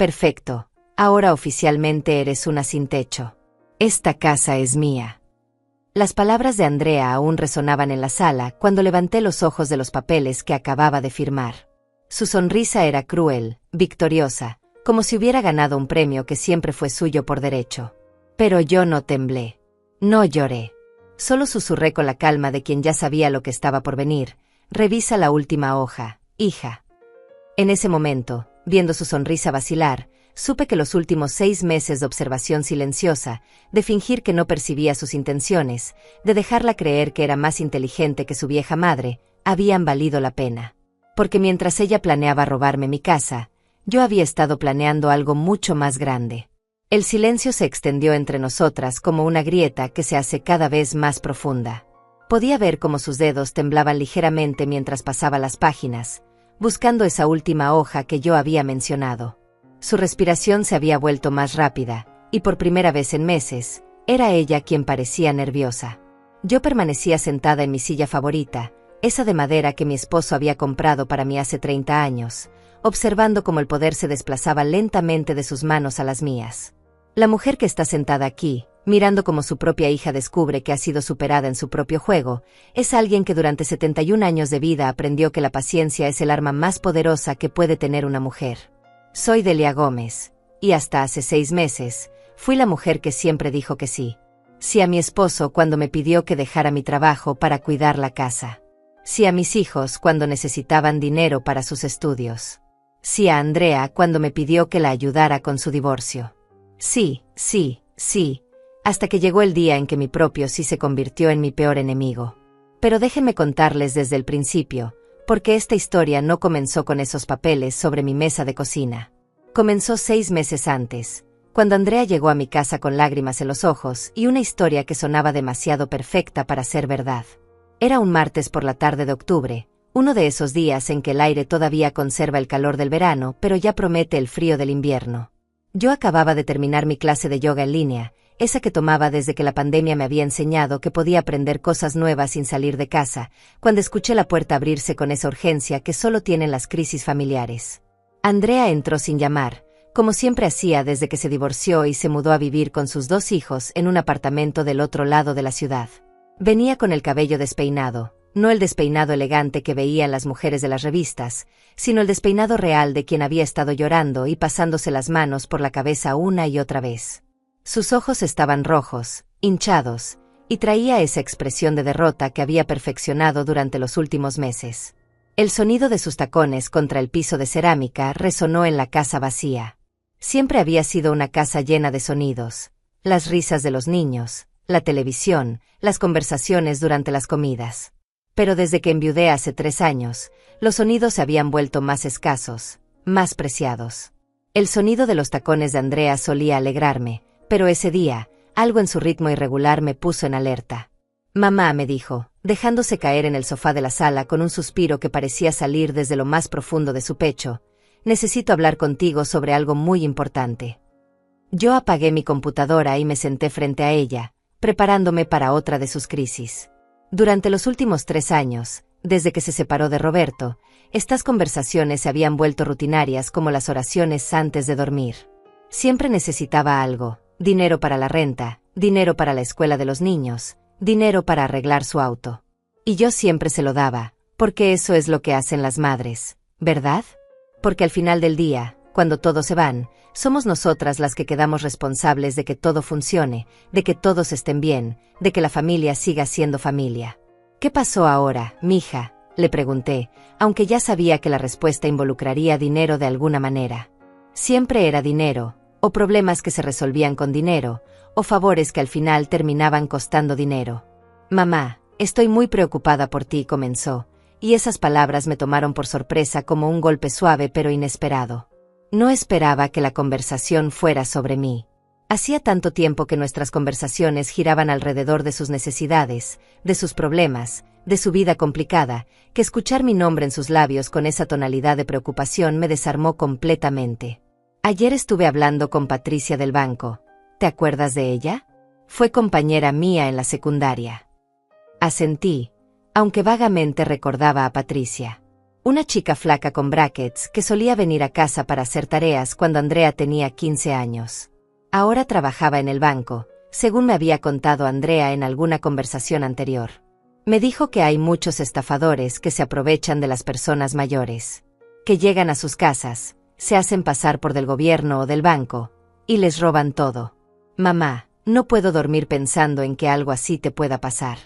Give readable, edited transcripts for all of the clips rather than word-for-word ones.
Perfecto. Ahora oficialmente eres una sin techo. Esta casa es mía. Las palabras de Andrea aún resonaban en la sala cuando levanté los ojos de los papeles que acababa de firmar. Su sonrisa era cruel, victoriosa, como si hubiera ganado un premio que siempre fue suyo por derecho. Pero yo no temblé. No lloré. Solo susurré con la calma de quien ya sabía lo que estaba por venir. Revisa la última hoja, hija. En ese momento, viendo su sonrisa vacilar, supe que los últimos 6 meses de observación silenciosa, de fingir que no percibía sus intenciones, de dejarla creer que era más inteligente que su vieja madre, habían valido la pena. Porque mientras ella planeaba robarme mi casa, yo había estado planeando algo mucho más grande. El silencio se extendió entre nosotras como una grieta que se hace cada vez más profunda. Podía ver cómo sus dedos temblaban ligeramente mientras pasaba las páginas, buscando esa última hoja que yo había mencionado. Su respiración se había vuelto más rápida, y por primera vez en meses, era ella quien parecía nerviosa. Yo permanecía sentada en mi silla favorita, esa de madera que mi esposo había comprado para mí hace 30 años, observando cómo el poder se desplazaba lentamente de sus manos a las mías. La mujer que está sentada aquí, mirando cómo su propia hija descubre que ha sido superada en su propio juego, es alguien que durante 71 años de vida aprendió que la paciencia es el arma más poderosa que puede tener una mujer. Soy Delia Gómez, y hasta hace 6 meses, fui la mujer que siempre dijo que sí. Sí a mi esposo cuando me pidió que dejara mi trabajo para cuidar la casa. Sí a mis hijos cuando necesitaban dinero para sus estudios. Sí a Andrea cuando me pidió que la ayudara con su divorcio. Sí, sí, sí, hasta que llegó el día en que mi propio sí se convirtió en mi peor enemigo. Pero déjenme contarles desde el principio, porque esta historia no comenzó con esos papeles sobre mi mesa de cocina. Comenzó 6 meses antes, cuando Andrea llegó a mi casa con lágrimas en los ojos y una historia que sonaba demasiado perfecta para ser verdad. Era un martes por la tarde de octubre, uno de esos días en que el aire todavía conserva el calor del verano pero ya promete el frío del invierno. Yo acababa de terminar mi clase de yoga en línea, esa que tomaba desde que la pandemia me había enseñado que podía aprender cosas nuevas sin salir de casa, cuando escuché la puerta abrirse con esa urgencia que solo tienen las crisis familiares. Andrea entró sin llamar, como siempre hacía desde que se divorció y se mudó a vivir con sus 2 hijos en un apartamento del otro lado de la ciudad. Venía con el cabello despeinado, no el despeinado elegante que veían las mujeres de las revistas, sino el despeinado real de quien había estado llorando y pasándose las manos por la cabeza una y otra vez. Sus ojos estaban rojos, hinchados, y traía esa expresión de derrota que había perfeccionado durante los últimos meses. El sonido de sus tacones contra el piso de cerámica resonó en la casa vacía. Siempre había sido una casa llena de sonidos, las risas de los niños, la televisión, las conversaciones durante las comidas. Pero desde que enviudé hace 3 años, los sonidos se habían vuelto más escasos, más preciados. El sonido de los tacones de Andrea solía alegrarme, pero ese día, algo en su ritmo irregular me puso en alerta. Mamá, me dijo, dejándose caer en el sofá de la sala con un suspiro que parecía salir desde lo más profundo de su pecho, necesito hablar contigo sobre algo muy importante. Yo apagué mi computadora y me senté frente a ella, preparándome para otra de sus crisis. Durante los últimos 3 años, desde que se separó de Roberto, estas conversaciones se habían vuelto rutinarias como las oraciones antes de dormir. Siempre necesitaba algo: dinero para la renta, dinero para la escuela de los niños, dinero para arreglar su auto. Y yo siempre se lo daba, porque eso es lo que hacen las madres, ¿verdad? Porque al final del día, cuando todos se van, somos nosotras las que quedamos responsables de que todo funcione, de que todos estén bien, de que la familia siga siendo familia. ¿Qué pasó ahora, mija?, le pregunté, aunque ya sabía que la respuesta involucraría dinero de alguna manera. Siempre era dinero, o problemas que se resolvían con dinero, o favores que al final terminaban costando dinero. Mamá, estoy muy preocupada por ti, comenzó, y esas palabras me tomaron por sorpresa como un golpe suave pero inesperado. No esperaba que la conversación fuera sobre mí. Hacía tanto tiempo que nuestras conversaciones giraban alrededor de sus necesidades, de sus problemas, de su vida complicada, que escuchar mi nombre en sus labios con esa tonalidad de preocupación me desarmó completamente. Ayer estuve hablando con Patricia del banco. ¿Te acuerdas de ella? Fue compañera mía en la secundaria. Asentí, aunque vagamente recordaba a Patricia. Una chica flaca con brackets que solía venir a casa para hacer tareas cuando Andrea tenía 15 años. Ahora trabajaba en el banco, según me había contado Andrea en alguna conversación anterior. Me dijo que hay muchos estafadores que se aprovechan de las personas mayores, que llegan a sus casas, se hacen pasar por del gobierno o del banco, y les roban todo. Mamá, no puedo dormir pensando en que algo así te pueda pasar.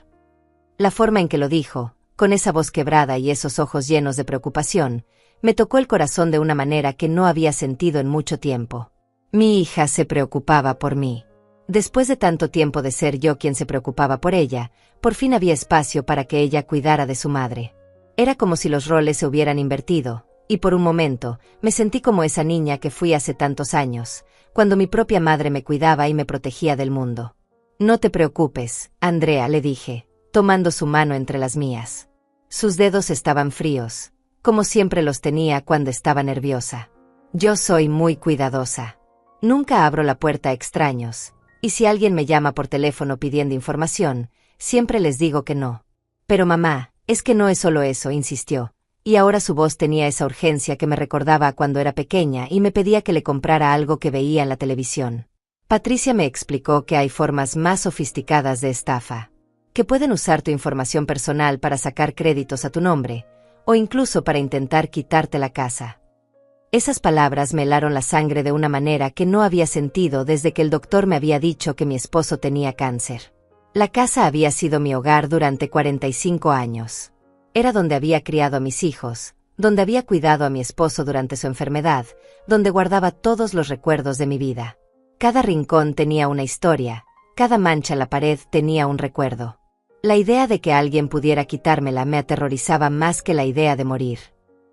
La forma en que lo dijo, con esa voz quebrada y esos ojos llenos de preocupación, me tocó el corazón de una manera que no había sentido en mucho tiempo. Mi hija se preocupaba por mí. Después de tanto tiempo de ser yo quien se preocupaba por ella, por fin había espacio para que ella cuidara de su madre. Era como si los roles se hubieran invertido, y por un momento, me sentí como esa niña que fui hace tantos años, cuando mi propia madre me cuidaba y me protegía del mundo. No te preocupes, Andrea, le dije, tomando su mano entre las mías. Sus dedos estaban fríos, como siempre los tenía cuando estaba nerviosa. Yo soy muy cuidadosa. Nunca abro la puerta a extraños, y si alguien me llama por teléfono pidiendo información, siempre les digo que no. Pero mamá, es que no es solo eso, insistió, y ahora su voz tenía esa urgencia que me recordaba a cuando era pequeña y me pedía que le comprara algo que veía en la televisión. Patricia me explicó que hay formas más sofisticadas de estafa, que pueden usar tu información personal para sacar créditos a tu nombre, o incluso para intentar quitarte la casa. Esas palabras me helaron la sangre de una manera que no había sentido desde que el doctor me había dicho que mi esposo tenía cáncer. La casa había sido mi hogar durante 45 años. Era donde había criado a mis hijos, donde había cuidado a mi esposo durante su enfermedad, donde guardaba todos los recuerdos de mi vida. Cada rincón tenía una historia, cada mancha en la pared tenía un recuerdo. La idea de que alguien pudiera quitármela me aterrorizaba más que la idea de morir.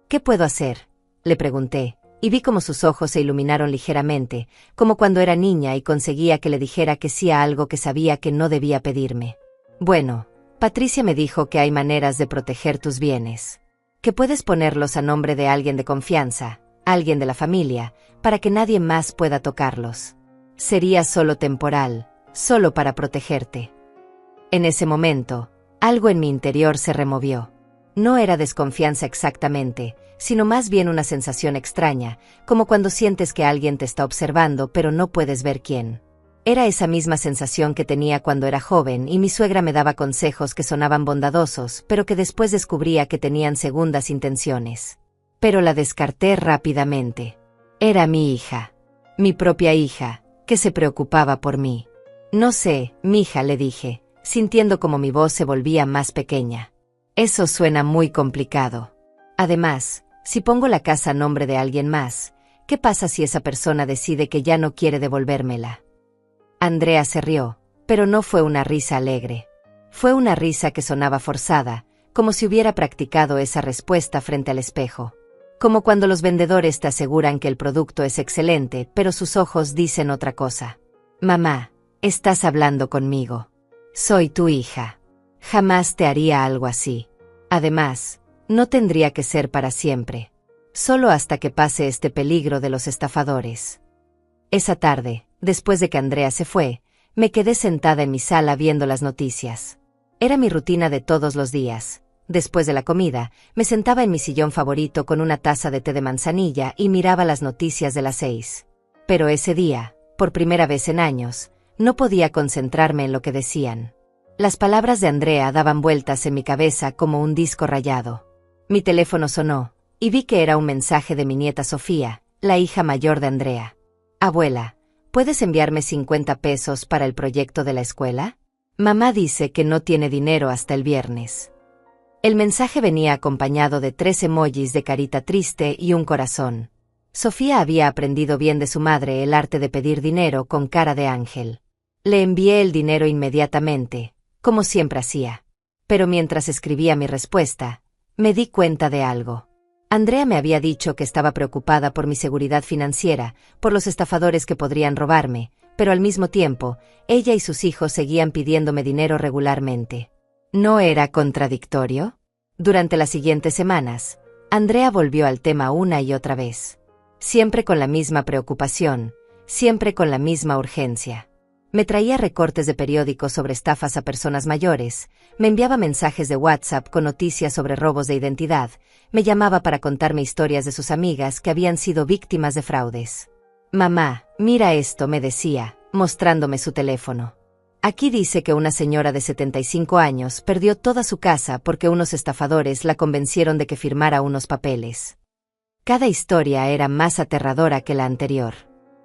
¿Qué puedo hacer?, le pregunté, y vi como sus ojos se iluminaron ligeramente, como cuando era niña y conseguía que le dijera que sí a algo que sabía que no debía pedirme. Bueno, Patricia me dijo que hay maneras de proteger tus bienes, que puedes ponerlos a nombre de alguien de confianza, alguien de la familia, para que nadie más pueda tocarlos. Sería solo temporal, solo para protegerte. En ese momento, algo en mi interior se removió. No era desconfianza exactamente, sino más bien una sensación extraña, como cuando sientes que alguien te está observando pero no puedes ver quién. Era esa misma sensación que tenía cuando era joven y mi suegra me daba consejos que sonaban bondadosos, pero que después descubría que tenían segundas intenciones. Pero la descarté rápidamente. Era mi hija, mi propia hija, que se preocupaba por mí. No sé, mija, le dije, sintiendo como mi voz se volvía más pequeña. Eso suena muy complicado. Además, si pongo la casa a nombre de alguien más, ¿qué pasa si esa persona decide que ya no quiere devolvérmela? Andrea se rió, pero no fue una risa alegre. Fue una risa que sonaba forzada, como si hubiera practicado esa respuesta frente al espejo. Como cuando los vendedores te aseguran que el producto es excelente, pero sus ojos dicen otra cosa. Mamá, estás hablando conmigo. Soy tu hija. Jamás te haría algo así. Además, no tendría que ser para siempre. Solo hasta que pase este peligro de los estafadores. Esa tarde, después de que Andrea se fue, me quedé sentada en mi sala viendo las noticias. Era mi rutina de todos los días. Después de la comida, me sentaba en mi sillón favorito con una taza de té de manzanilla y miraba las noticias de las 6. Pero ese día, por primera vez en años, no podía concentrarme en lo que decían. Las palabras de Andrea daban vueltas en mi cabeza como un disco rayado. Mi teléfono sonó, y vi que era un mensaje de mi nieta Sofía, la hija mayor de Andrea. Abuela, ¿puedes enviarme 50 pesos para el proyecto de la escuela? Mamá dice que no tiene dinero hasta el viernes. El mensaje venía acompañado de 3 emojis de carita triste y un corazón. Sofía había aprendido bien de su madre el arte de pedir dinero con cara de ángel. Le envié el dinero inmediatamente, como siempre hacía. Pero mientras escribía mi respuesta, me di cuenta de algo. Andrea me había dicho que estaba preocupada por mi seguridad financiera, por los estafadores que podrían robarme, pero al mismo tiempo, ella y sus hijos seguían pidiéndome dinero regularmente. ¿No era contradictorio? Durante las siguientes semanas, Andrea volvió al tema una y otra vez. Siempre con la misma preocupación, siempre con la misma urgencia. Me traía recortes de periódicos sobre estafas a personas mayores, me enviaba mensajes de WhatsApp con noticias sobre robos de identidad, me llamaba para contarme historias de sus amigas que habían sido víctimas de fraudes. Mamá, mira esto, me decía, mostrándome su teléfono. Aquí dice que una señora de 75 años perdió toda su casa porque unos estafadores la convencieron de que firmara unos papeles. Cada historia era más aterradora que la anterior.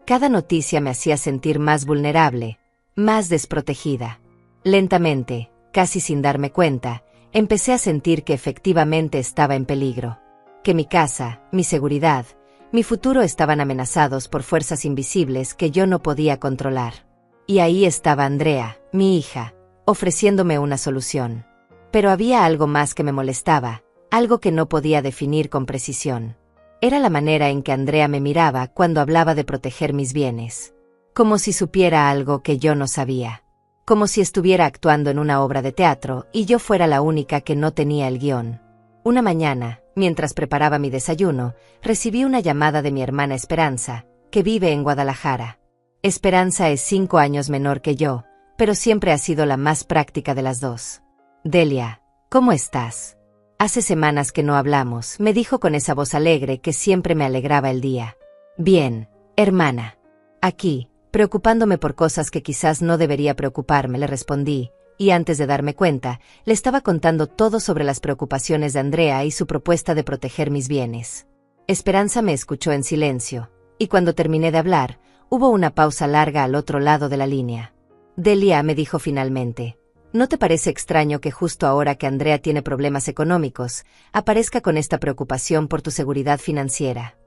Cada noticia me hacía sentir más vulnerable, más desprotegida. Lentamente, casi sin darme cuenta, empecé a sentir que efectivamente estaba en peligro. Que mi casa, mi seguridad, mi futuro estaban amenazados por fuerzas invisibles que yo no podía controlar. Y ahí estaba Andrea, mi hija, ofreciéndome una solución. Pero había algo más que me molestaba, algo que no podía definir con precisión. Era la manera en que Andrea me miraba cuando hablaba de proteger mis bienes. Como si supiera algo que yo no sabía. Como si estuviera actuando en una obra de teatro y yo fuera la única que no tenía el guión. Una mañana, mientras preparaba mi desayuno, recibí una llamada de mi hermana Esperanza, que vive en Guadalajara. Esperanza es 5 años menor que yo, pero siempre ha sido la más práctica de las dos. Delia, ¿cómo estás? Hace semanas que no hablamos, me dijo con esa voz alegre que siempre me alegraba el día. Bien, hermana. Aquí, preocupándome por cosas que quizás no debería preocuparme, le respondí, y antes de darme cuenta, le estaba contando todo sobre las preocupaciones de Andrea y su propuesta de proteger mis bienes. Esperanza me escuchó en silencio, y cuando terminé de hablar, hubo una pausa larga al otro lado de la línea. Delia, me dijo finalmente, ¿no te parece extraño que justo ahora que Andrea tiene problemas económicos, aparezca con esta preocupación por tu seguridad financiera?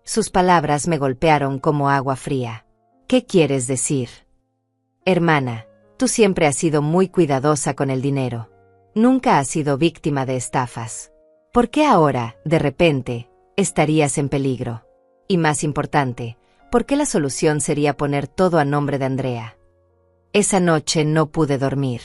Sus palabras me golpearon como agua fría. ¿Qué quieres decir? Hermana, tú siempre has sido muy cuidadosa con el dinero. Nunca has sido víctima de estafas. ¿Por qué ahora, de repente, estarías en peligro? Y más importante, ¿por qué la solución sería poner todo a nombre de Andrea? Esa noche no pude dormir.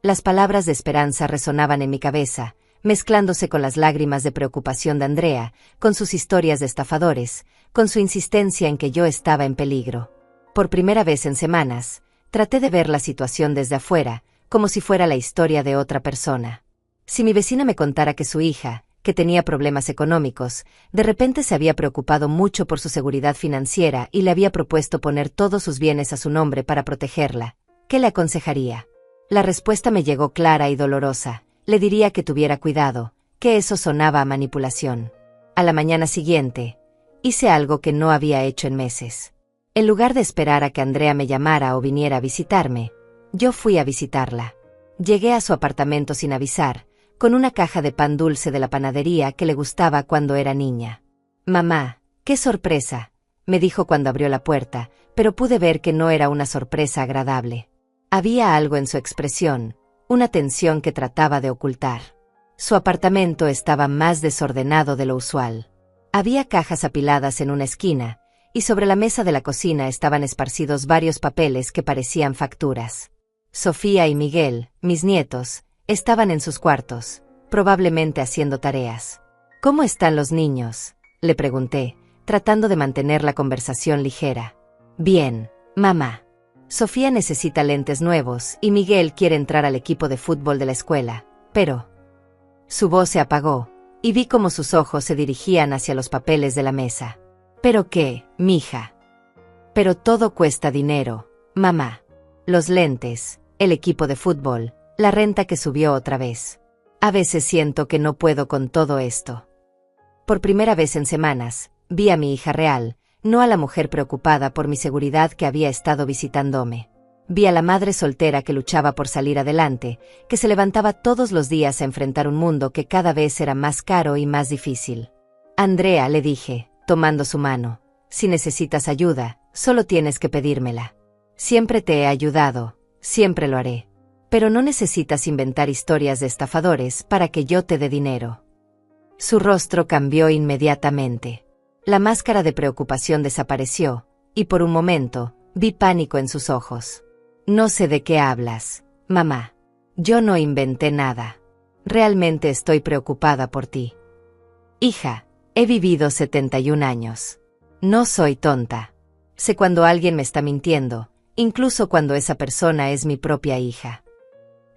Las palabras de Esperanza resonaban en mi cabeza, mezclándose con las lágrimas de preocupación de Andrea, con sus historias de estafadores, con su insistencia en que yo estaba en peligro. Por primera vez en semanas, traté de ver la situación desde afuera, como si fuera la historia de otra persona. Si mi vecina me contara que su hija, que tenía problemas económicos, de repente se había preocupado mucho por su seguridad financiera y le había propuesto poner todos sus bienes a su nombre para protegerla, ¿qué le aconsejaría? La respuesta me llegó clara y dolorosa. Le diría que tuviera cuidado, que eso sonaba a manipulación. A la mañana siguiente, hice algo que no había hecho en meses. En lugar de esperar a que Andrea me llamara o viniera a visitarme, yo fui a visitarla. Llegué a su apartamento sin avisar, con una caja de pan dulce de la panadería que le gustaba cuando era niña. Mamá, qué sorpresa, me dijo cuando abrió la puerta, pero pude ver que no era una sorpresa agradable. Había algo en su expresión, una tensión que trataba de ocultar. Su apartamento estaba más desordenado de lo usual. Había cajas apiladas en una esquina, y sobre la mesa de la cocina estaban esparcidos varios papeles que parecían facturas. Sofía y Miguel, mis nietos, estaban en sus cuartos, probablemente haciendo tareas. ¿Cómo están los niños?, le pregunté, tratando de mantener la conversación ligera. Bien, mamá. Sofía necesita lentes nuevos y Miguel quiere entrar al equipo de fútbol de la escuela, pero... Su voz se apagó, y vi cómo sus ojos se dirigían hacia los papeles de la mesa. ¿Pero qué, mija? Pero todo cuesta dinero, mamá. Los lentes, el equipo de fútbol, la renta que subió otra vez. A veces siento que no puedo con todo esto. Por primera vez en semanas, vi a mi hija real, no a la mujer preocupada por mi seguridad que había estado visitándome. Vi a la madre soltera que luchaba por salir adelante, que se levantaba todos los días a enfrentar un mundo que cada vez era más caro y más difícil. Andrea, le dije, tomando su mano, si necesitas ayuda, solo tienes que pedírmela. Siempre te he ayudado, siempre lo haré. Pero no necesitas inventar historias de estafadores para que yo te dé dinero. Su rostro cambió inmediatamente. La máscara de preocupación desapareció, y por un momento, vi pánico en sus ojos. No sé de qué hablas, mamá. Yo no inventé nada. Realmente estoy preocupada por ti. Hija, he vivido 71 años. No soy tonta. Sé cuando alguien me está mintiendo, incluso cuando esa persona es mi propia hija.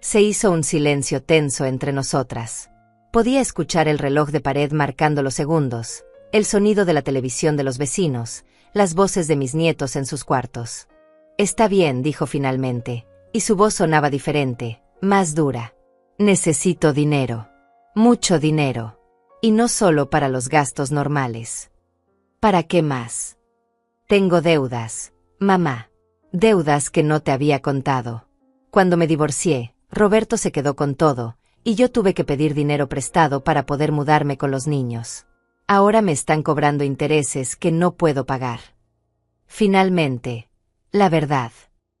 Se hizo un silencio tenso entre nosotras. Podía escuchar el reloj de pared marcando los segundos, el sonido de la televisión de los vecinos, las voces de mis nietos en sus cuartos. Está bien, dijo finalmente, y su voz sonaba diferente, más dura. Necesito dinero. Mucho dinero. Y no solo para los gastos normales. ¿Para qué más? Tengo deudas, mamá. Deudas que no te había contado. Cuando me divorcié, Roberto se quedó con todo, y yo tuve que pedir dinero prestado para poder mudarme con los niños. Ahora me están cobrando intereses que no puedo pagar. Finalmente, la verdad.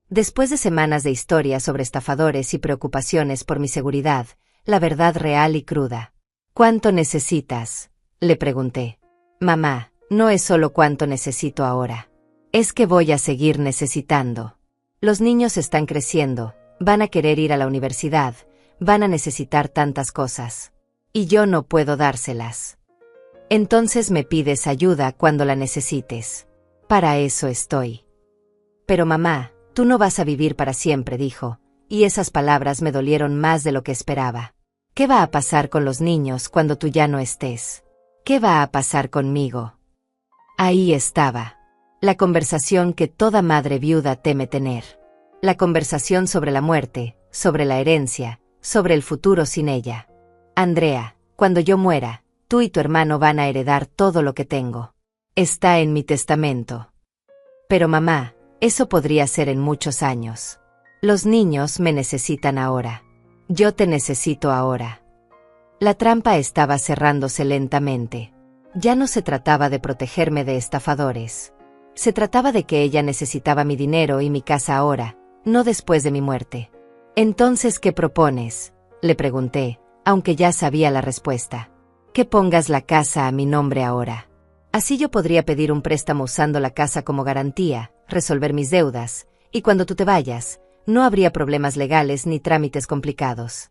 Después de semanas de historias sobre estafadores y preocupaciones por mi seguridad, la verdad real y cruda. ¿Cuánto necesitas?, le pregunté. Mamá, no es solo cuánto necesito ahora. Es que voy a seguir necesitando. Los niños están creciendo, van a querer ir a la universidad, van a necesitar tantas cosas. Y yo no puedo dárselas. Entonces me pides ayuda cuando la necesites. Para eso estoy. Pero mamá, tú no vas a vivir para siempre, dijo, y esas palabras me dolieron más de lo que esperaba. ¿Qué va a pasar con los niños cuando tú ya no estés? ¿Qué va a pasar conmigo? Ahí estaba. La conversación que toda madre viuda teme tener. La conversación sobre la muerte, sobre la herencia, sobre el futuro sin ella. Andrea, cuando yo muera, tú y tu hermano van a heredar todo lo que tengo. Está en mi testamento. Pero mamá, eso podría ser en muchos años. Los niños me necesitan ahora. Yo te necesito ahora. La trampa estaba cerrándose lentamente. Ya no se trataba de protegerme de estafadores. Se trataba de que ella necesitaba mi dinero y mi casa ahora, no después de mi muerte. Entonces, ¿qué propones?, le pregunté, aunque ya sabía la respuesta. Que pongas la casa a mi nombre ahora. Así yo podría pedir un préstamo usando la casa como garantía, resolver mis deudas, y cuando tú te vayas, no habría problemas legales ni trámites complicados.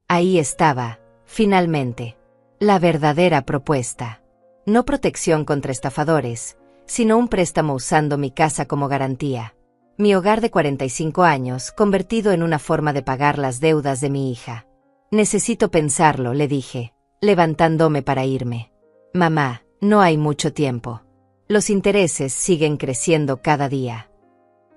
Ahí estaba, finalmente, la verdadera propuesta. No protección contra estafadores, sino un préstamo usando mi casa como garantía. Mi hogar de 45 años convertido en una forma de pagar las deudas de mi hija. Necesito pensarlo, le dije, levantándome para irme. Mamá, no hay mucho tiempo. Los intereses siguen creciendo cada día.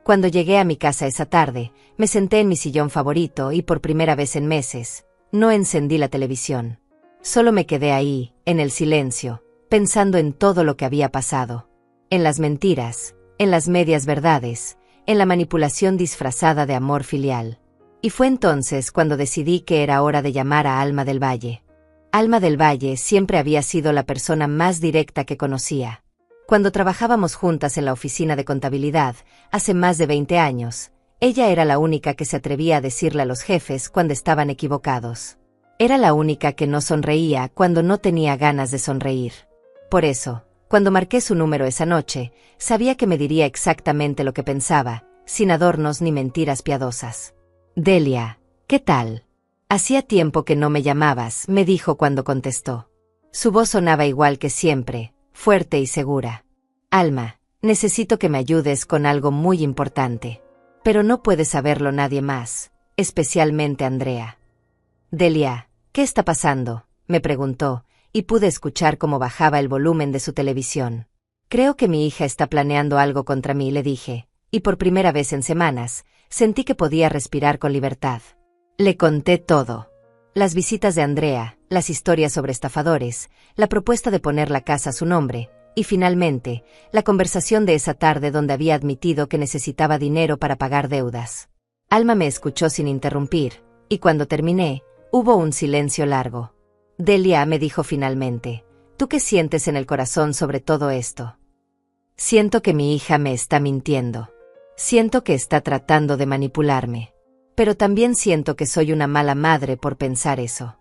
Cuando llegué a mi casa esa tarde, me senté en mi sillón favorito y por primera vez en meses, no encendí la televisión. Solo me quedé ahí, en el silencio, pensando en todo lo que había pasado. En las mentiras, en las medias verdades, en la manipulación disfrazada de amor filial. Y fue entonces cuando decidí que era hora de llamar a Alma del Valle. Alma del Valle siempre había sido la persona más directa que conocía. Cuando trabajábamos juntas en la oficina de contabilidad, hace más de 20 años, ella era la única que se atrevía a decirle a los jefes cuando estaban equivocados. Era la única que no sonreía cuando no tenía ganas de sonreír. Por eso, cuando marqué su número esa noche, sabía que me diría exactamente lo que pensaba, sin adornos ni mentiras piadosas. Delia, ¿qué tal? Hacía tiempo que no me llamabas, me dijo cuando contestó. Su voz sonaba igual que siempre, fuerte y segura. Alma, necesito que me ayudes con algo muy importante. Pero no puede saberlo nadie más, especialmente Andrea. Delia, ¿qué está pasando?, me preguntó, y pude escuchar cómo bajaba el volumen de su televisión. Creo que mi hija está planeando algo contra mí, le dije, y por primera vez en semanas, sentí que podía respirar con libertad. Le conté todo. Las visitas de Andrea, las historias sobre estafadores, la propuesta de poner la casa a su nombre, y finalmente, la conversación de esa tarde donde había admitido que necesitaba dinero para pagar deudas. Alma me escuchó sin interrumpir, y cuando terminé, hubo un silencio largo. Delia, me dijo finalmente, ¿tú qué sientes en el corazón sobre todo esto? Siento que mi hija me está mintiendo. Siento que está tratando de manipularme. Pero también siento que soy una mala madre por pensar eso.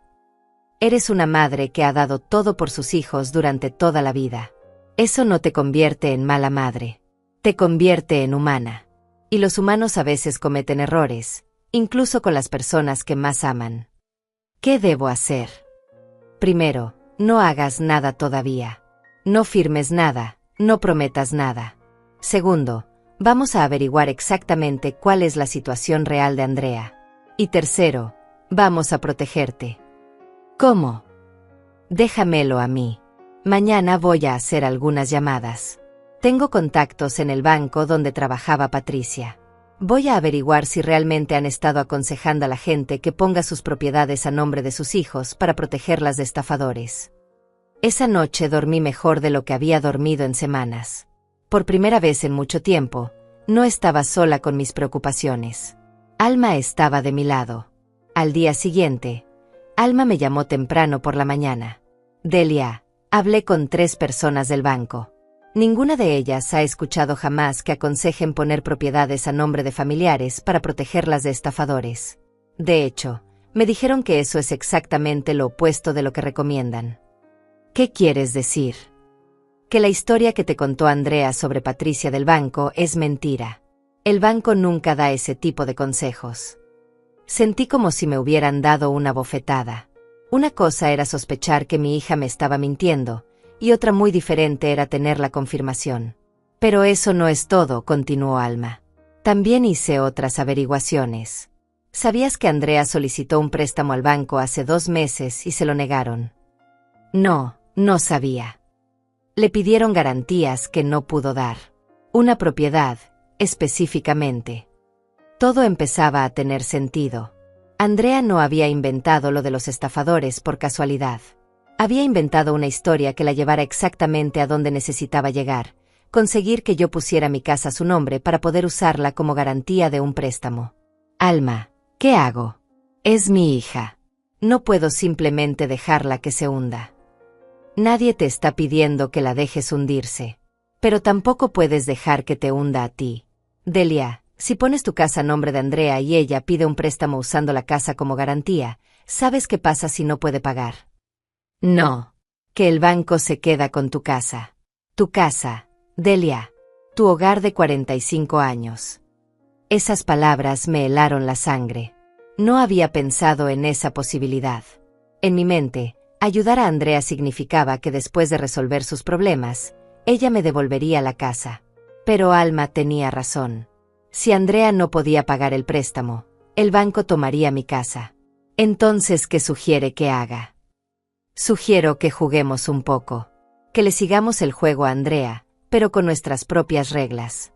Eres una madre que ha dado todo por sus hijos durante toda la vida. Eso no te convierte en mala madre. Te convierte en humana. Y los humanos a veces cometen errores, incluso con las personas que más aman. ¿Qué debo hacer? Primero, no hagas nada todavía. No firmes nada, no prometas nada. Segundo, Vamos a averiguar exactamente cuál es la situación real de Andrea. Y tercero, vamos a protegerte. ¿Cómo? Déjamelo a mí. Mañana voy a hacer algunas llamadas. Tengo contactos en el banco donde trabajaba Patricia. Voy a averiguar si realmente han estado aconsejando a la gente que ponga sus propiedades a nombre de sus hijos para protegerlas de estafadores. Esa noche dormí mejor de lo que había dormido en semanas. Por primera vez en mucho tiempo, no estaba sola con mis preocupaciones. Alma estaba de mi lado. Al día siguiente, Alma me llamó temprano por la mañana. Delia, hablé con 3 personas del banco. Ninguna de ellas ha escuchado jamás que aconsejen poner propiedades a nombre de familiares para protegerlas de estafadores. De hecho, me dijeron que eso es exactamente lo opuesto de lo que recomiendan. ¿Qué quieres decir? Que la historia que te contó Andrea sobre Patricia del banco es mentira. El banco nunca da ese tipo de consejos. Sentí como si me hubieran dado una bofetada. Una cosa era sospechar que mi hija me estaba mintiendo, y otra muy diferente era tener la confirmación. Pero eso no es todo, continuó Alma. También hice otras averiguaciones. ¿Sabías que Andrea solicitó un préstamo al banco hace 2 meses y se lo negaron? No, no sabía. Le pidieron garantías que no pudo dar. Una propiedad, específicamente. Todo empezaba a tener sentido. Andrea no había inventado lo de los estafadores por casualidad. Había inventado una historia que la llevara exactamente a donde necesitaba llegar, conseguir que yo pusiera mi casa a su nombre para poder usarla como garantía de un préstamo. Alma, ¿qué hago? Es mi hija. No puedo simplemente dejarla que se hunda. Nadie te está pidiendo que la dejes hundirse. Pero tampoco puedes dejar que te hunda a ti. Delia, si pones tu casa a nombre de Andrea y ella pide un préstamo usando la casa como garantía, ¿sabes qué pasa si no puede pagar? No. Que el banco se queda con tu casa. Tu casa, Delia. Tu hogar de 45 años. Esas palabras me helaron la sangre. No había pensado en esa posibilidad. En mi mente, ayudar a Andrea significaba que después de resolver sus problemas, ella me devolvería la casa. Pero Alma tenía razón. Si Andrea no podía pagar el préstamo, el banco tomaría mi casa. Entonces, ¿qué sugiere que haga? Sugiero que juguemos un poco. Que le sigamos el juego a Andrea, pero con nuestras propias reglas.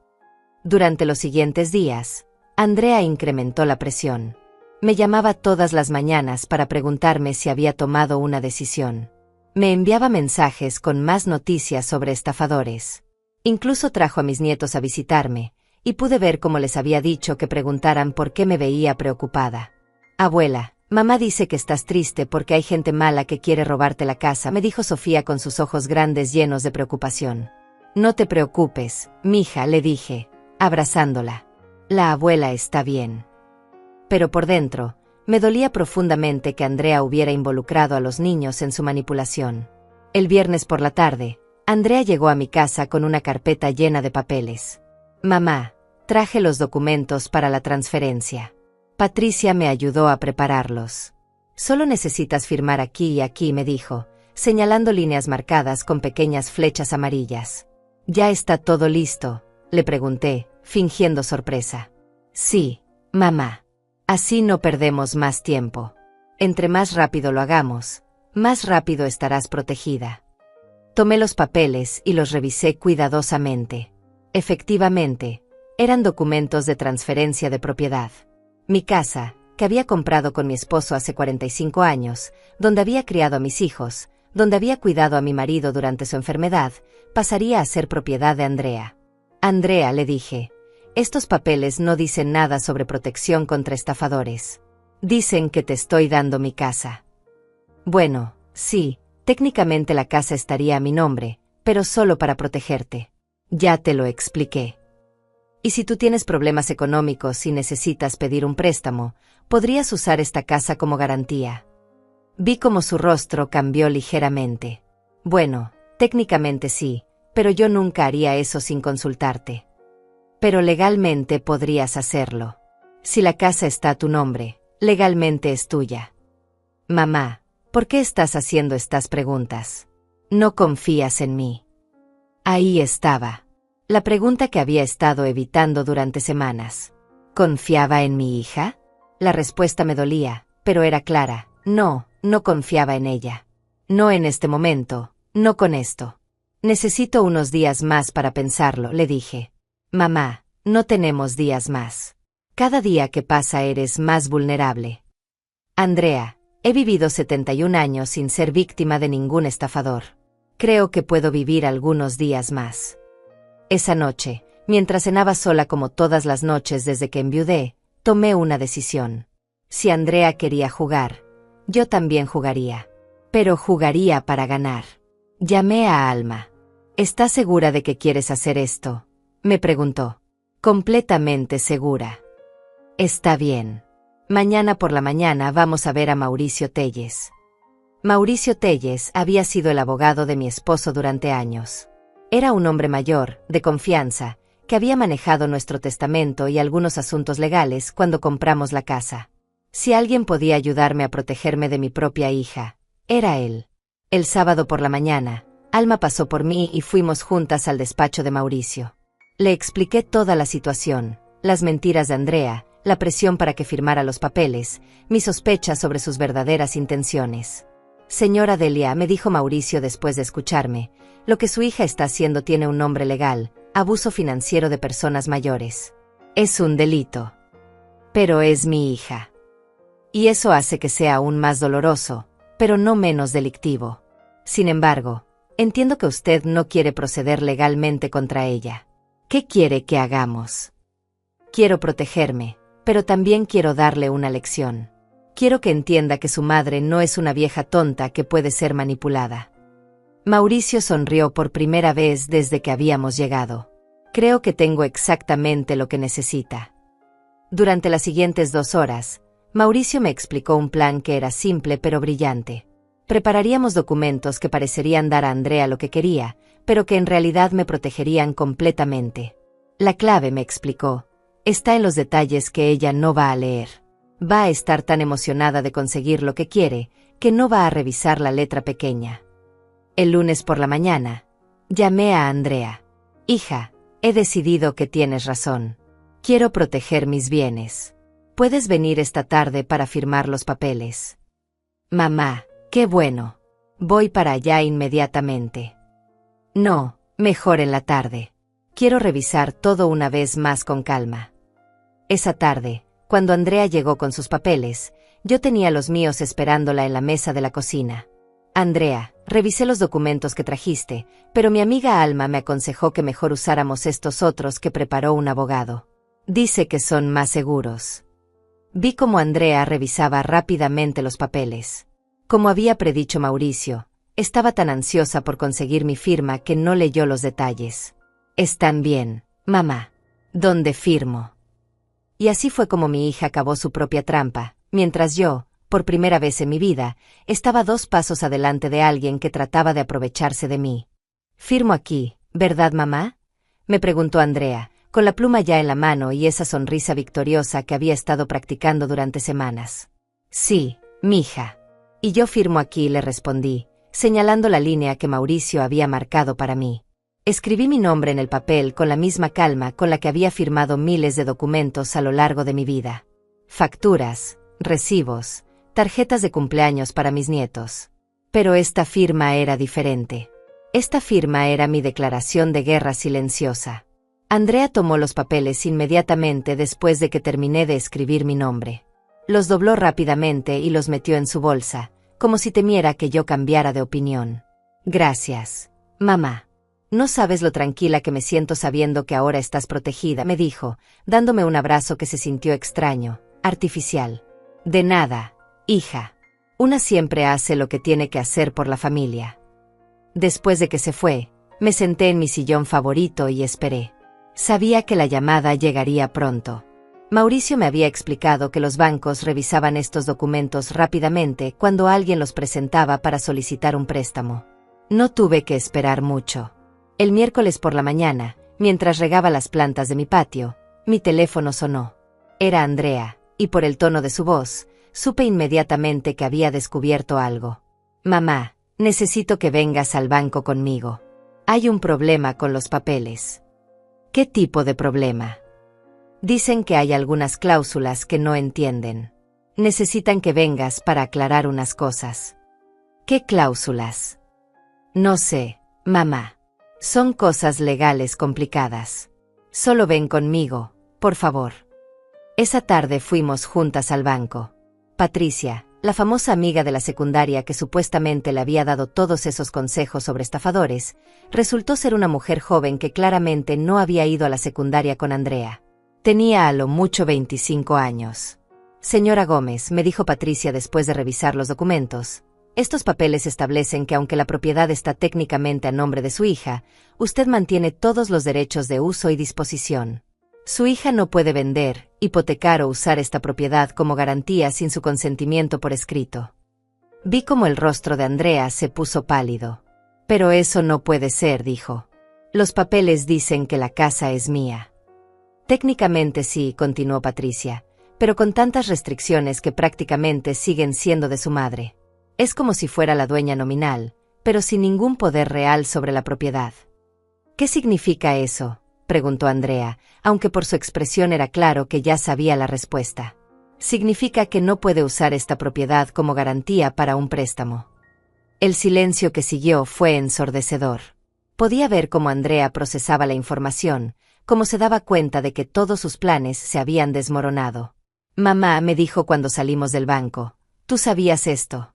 Durante los siguientes días, Andrea incrementó la presión. Me llamaba todas las mañanas para preguntarme si había tomado una decisión. Me enviaba mensajes con más noticias sobre estafadores. Incluso trajo a mis nietos a visitarme, y pude ver cómo les había dicho que preguntaran por qué me veía preocupada. Abuela, mamá dice que estás triste porque hay gente mala que quiere robarte la casa, me dijo Sofía con sus ojos grandes llenos de preocupación. No te preocupes, mija, le dije, abrazándola. La abuela está bien. Pero por dentro, me dolía profundamente que Andrea hubiera involucrado a los niños en su manipulación. El viernes por la tarde, Andrea llegó a mi casa con una carpeta llena de papeles. Mamá, traje los documentos para la transferencia. Patricia me ayudó a prepararlos. Solo necesitas firmar aquí y aquí, me dijo, señalando líneas marcadas con pequeñas flechas amarillas. ¿Ya está todo listo?, le pregunté, fingiendo sorpresa. Sí, mamá. Así no perdemos más tiempo. Entre más rápido lo hagamos, más rápido estarás protegida. Tomé los papeles y los revisé cuidadosamente. Efectivamente, eran documentos de transferencia de propiedad. Mi casa, que había comprado con mi esposo hace 45 años, donde había criado a mis hijos, donde había cuidado a mi marido durante su enfermedad, pasaría a ser propiedad de Andrea. Andrea, le dije, estos papeles no dicen nada sobre protección contra estafadores. Dicen que te estoy dando mi casa. Bueno, sí, técnicamente la casa estaría a mi nombre, pero solo para protegerte. Ya te lo expliqué. Y si tú tienes problemas económicos y necesitas pedir un préstamo, podrías usar esta casa como garantía. Vi cómo su rostro cambió ligeramente. Bueno, técnicamente sí, pero yo nunca haría eso sin consultarte. Pero legalmente podrías hacerlo. Si la casa está a tu nombre, legalmente es tuya. Mamá, ¿por qué estás haciendo estas preguntas? No confías en mí. Ahí estaba. La pregunta que había estado evitando durante semanas. ¿Confiaba en mi hija? La respuesta me dolía, pero era clara. No, no confiaba en ella. No en este momento, no con esto. Necesito unos días más para pensarlo, le dije. Mamá, no tenemos días más. Cada día que pasa eres más vulnerable. Andrea, he vivido 71 años sin ser víctima de ningún estafador. Creo que puedo vivir algunos días más. Esa noche, mientras cenaba sola como todas las noches desde que enviudé, tomé una decisión. Si Andrea quería jugar, yo también jugaría. Pero jugaría para ganar. Llamé a Alma. ¿Estás segura de que quieres hacer esto?, me preguntó. Completamente segura. Está bien. Mañana por la mañana vamos a ver a Mauricio Telles. Mauricio Telles había sido el abogado de mi esposo durante años. Era un hombre mayor, de confianza, que había manejado nuestro testamento y algunos asuntos legales cuando compramos la casa. Si alguien podía ayudarme a protegerme de mi propia hija, era él. El sábado por la mañana, Alma pasó por mí y fuimos juntas al despacho de Mauricio. Le expliqué toda la situación, las mentiras de Andrea, la presión para que firmara los papeles, mis sospechas sobre sus verdaderas intenciones. Señora Delia, me dijo Mauricio después de escucharme, lo que su hija está haciendo tiene un nombre legal: abuso financiero de personas mayores. Es un delito. Pero es mi hija. Y eso hace que sea aún más doloroso, pero no menos delictivo. Sin embargo, entiendo que usted no quiere proceder legalmente contra ella. ¿Qué quiere que hagamos? Quiero protegerme, pero también quiero darle una lección. Quiero que entienda que su madre no es una vieja tonta que puede ser manipulada. Mauricio sonrió por primera vez desde que habíamos llegado. Creo que tengo exactamente lo que necesita. Durante las siguientes 2 horas, Mauricio me explicó un plan que era simple pero brillante. Prepararíamos documentos que parecerían dar a Andrea lo que quería, pero que en realidad me protegerían completamente. La clave, me explicó, está en los detalles que ella no va a leer. Va a estar tan emocionada de conseguir lo que quiere, que no va a revisar la letra pequeña. El lunes por la mañana, llamé a Andrea. Hija, he decidido que tienes razón. Quiero proteger mis bienes. ¿Puedes venir esta tarde para firmar los papeles? Mamá, qué bueno. Voy para allá inmediatamente. No, mejor en la tarde. Quiero revisar todo una vez más con calma. Esa tarde, cuando Andrea llegó con sus papeles, yo tenía los míos esperándola en la mesa de la cocina. Andrea, revisé los documentos que trajiste, pero mi amiga Alma me aconsejó que mejor usáramos estos otros que preparó un abogado. Dice que son más seguros. Vi cómo Andrea revisaba rápidamente los papeles. Como había predicho Mauricio, estaba tan ansiosa por conseguir mi firma que no leyó los detalles. Están bien, mamá. ¿Dónde firmo? Y así fue como mi hija cavó su propia trampa, mientras yo, por primera vez en mi vida, estaba 2 pasos adelante de alguien que trataba de aprovecharse de mí. «Firmo aquí, ¿verdad, mamá?», me preguntó Andrea, con la pluma ya en la mano y esa sonrisa victoriosa que había estado practicando durante semanas. «Sí, mija». «Y yo firmo aquí», le respondí, señalando la línea que Mauricio había marcado para mí. Escribí mi nombre en el papel con la misma calma con la que había firmado miles de documentos a lo largo de mi vida. Facturas, recibos, tarjetas de cumpleaños para mis nietos. Pero esta firma era diferente. Esta firma era mi declaración de guerra silenciosa. Andrea tomó los papeles inmediatamente después de que terminé de escribir mi nombre. Los dobló rápidamente y los metió en su bolsa, como si temiera que yo cambiara de opinión. «Gracias, mamá. No sabes lo tranquila que me siento sabiendo que ahora estás protegida», me dijo, dándome un abrazo que se sintió extraño, artificial. «De nada, hija. Una siempre hace lo que tiene que hacer por la familia». Después de que se fue, me senté en mi sillón favorito y esperé. Sabía que la llamada llegaría pronto. Mauricio me había explicado que los bancos revisaban estos documentos rápidamente cuando alguien los presentaba para solicitar un préstamo. No tuve que esperar mucho. El miércoles por la mañana, mientras regaba las plantas de mi patio, mi teléfono sonó. Era Andrea, y por el tono de su voz, supe inmediatamente que había descubierto algo. «Mamá, necesito que vengas al banco conmigo. Hay un problema con los papeles». ¿Qué tipo de problema? Dicen que hay algunas cláusulas que no entienden. Necesitan que vengas para aclarar unas cosas. ¿Qué cláusulas? No sé, mamá. Son cosas legales complicadas. Solo ven conmigo, por favor. Esa tarde fuimos juntas al banco. Patricia, la famosa amiga de la secundaria que supuestamente le había dado todos esos consejos sobre estafadores, resultó ser una mujer joven que claramente no había ido a la secundaria con Andrea. Tenía a lo mucho 25 años. Señora Gómez, me dijo Patricia después de revisar los documentos, estos papeles establecen que aunque la propiedad está técnicamente a nombre de su hija, usted mantiene todos los derechos de uso y disposición. Su hija no puede vender, hipotecar o usar esta propiedad como garantía sin su consentimiento por escrito. Vi como el rostro de Andrea se puso pálido. Pero eso no puede ser, dijo. Los papeles dicen que la casa es mía. Técnicamente sí, continuó Patricia, pero con tantas restricciones que prácticamente siguen siendo de su madre. Es como si fuera la dueña nominal, pero sin ningún poder real sobre la propiedad. ¿Qué significa eso?, preguntó Andrea, aunque por su expresión era claro que ya sabía la respuesta. Significa que no puede usar esta propiedad como garantía para un préstamo. El silencio que siguió fue ensordecedor. Podía ver cómo Andrea procesaba la información, cómo se daba cuenta de que todos sus planes se habían desmoronado. Mamá me dijo cuando salimos del banco, ¿tú sabías esto?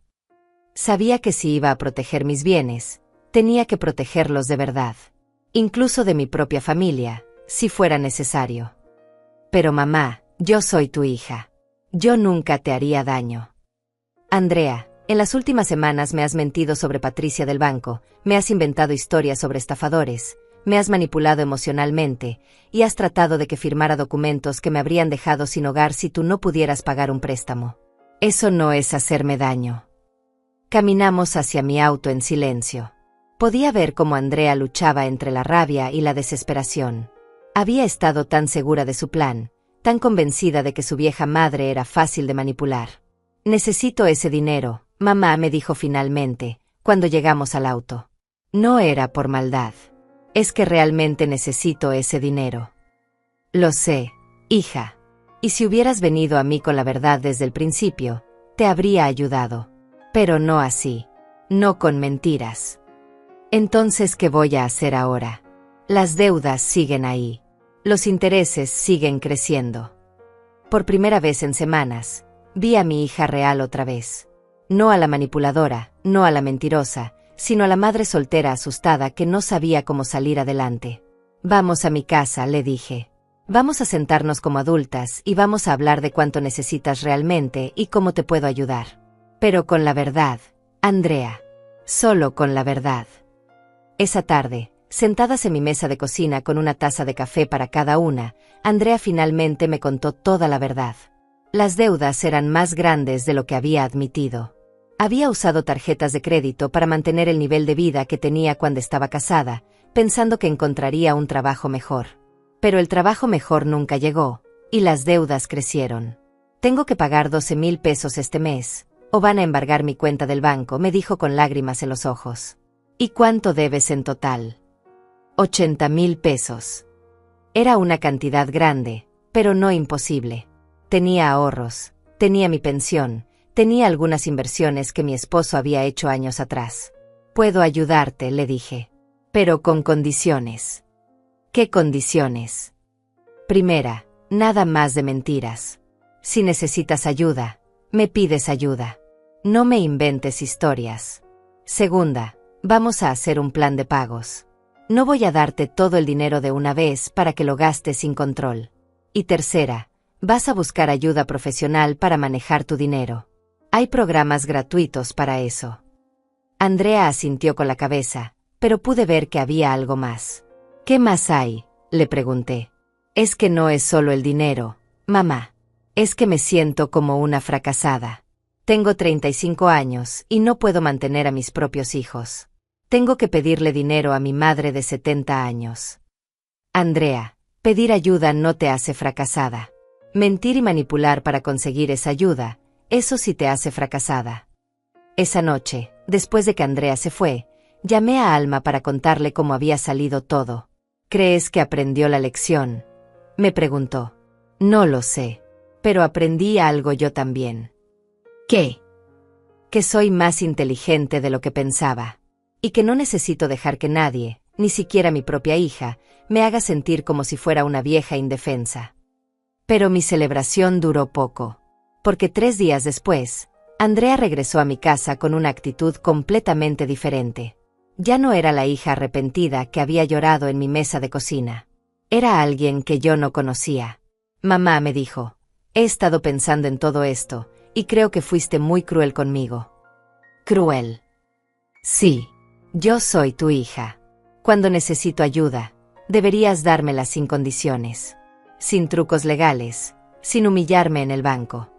Sabía que si iba a proteger mis bienes, tenía que protegerlos de verdad. Incluso de mi propia familia, si fuera necesario. Pero mamá, yo soy tu hija. Yo nunca te haría daño. Andrea, en las últimas semanas me has mentido sobre Patricia del banco, me has inventado historias sobre estafadores, me has manipulado emocionalmente, y has tratado de que firmara documentos que me habrían dejado sin hogar si tú no pudieras pagar un préstamo. Eso no es hacerme daño. Caminamos hacia mi auto en silencio. Podía ver cómo Andrea luchaba entre la rabia y la desesperación. Había estado tan segura de su plan, tan convencida de que su vieja madre era fácil de manipular. Necesito ese dinero, mamá me dijo finalmente, cuando llegamos al auto. No era por maldad. Es que realmente necesito ese dinero. Lo sé, hija. Y si hubieras venido a mí con la verdad desde el principio, te habría ayudado. Pero no así. No con mentiras. Entonces, ¿qué voy a hacer ahora? Las deudas siguen ahí. Los intereses siguen creciendo. Por primera vez en semanas, vi a mi hija real otra vez. No a la manipuladora, no a la mentirosa, sino a la madre soltera asustada que no sabía cómo salir adelante. Vamos a mi casa, le dije. Vamos a sentarnos como adultas y vamos a hablar de cuánto necesitas realmente y cómo te puedo ayudar. Pero con la verdad, Andrea. Solo con la verdad. Esa tarde, sentadas en mi mesa de cocina con una taza de café para cada una, Andrea finalmente me contó toda la verdad. Las deudas eran más grandes de lo que había admitido. Había usado tarjetas de crédito para mantener el nivel de vida que tenía cuando estaba casada, pensando que encontraría un trabajo mejor. Pero el trabajo mejor nunca llegó, y las deudas crecieron. Tengo que pagar 12,000 pesos este mes, o van a embargar mi cuenta del banco, me dijo con lágrimas en los ojos. ¿Y cuánto debes en total? 80,000 pesos. Era una cantidad grande, pero no imposible. Tenía ahorros, tenía mi pensión, tenía algunas inversiones que mi esposo había hecho años atrás. Puedo ayudarte, le dije. Pero con condiciones. ¿Qué condiciones? Primera, nada más de mentiras. Si necesitas ayuda, me pides ayuda. No me inventes historias. Segunda, vamos a hacer un plan de pagos. No voy a darte todo el dinero de una vez para que lo gastes sin control. Y tercera, vas a buscar ayuda profesional para manejar tu dinero. Hay programas gratuitos para eso. Andrea asintió con la cabeza, pero pude ver que había algo más. ¿Qué más hay?, le pregunté. Es que no es solo el dinero, mamá. Es que me siento como una fracasada. Tengo 35 años y no puedo mantener a mis propios hijos. Tengo que pedirle dinero a mi madre de 70 años. Andrea, pedir ayuda no te hace fracasada. Mentir y manipular para conseguir esa ayuda, eso sí te hace fracasada. Esa noche, después de que Andrea se fue, llamé a Alma para contarle cómo había salido todo. ¿Crees que aprendió la lección?, me preguntó. No lo sé, pero aprendí algo yo también. ¿Qué? Que soy más inteligente de lo que pensaba, y que no necesito dejar que nadie, ni siquiera mi propia hija, me haga sentir como si fuera una vieja indefensa. Pero mi celebración duró poco, porque 3 días después, Andrea regresó a mi casa con una actitud completamente diferente. Ya no era la hija arrepentida que había llorado en mi mesa de cocina. Era alguien que yo no conocía. Mamá, me dijo, he estado pensando en todo esto, y creo que fuiste muy cruel conmigo. ¿Cruel? Sí, yo soy tu hija. Cuando necesito ayuda, deberías dármela sin condiciones, sin trucos legales, sin humillarme en el banco.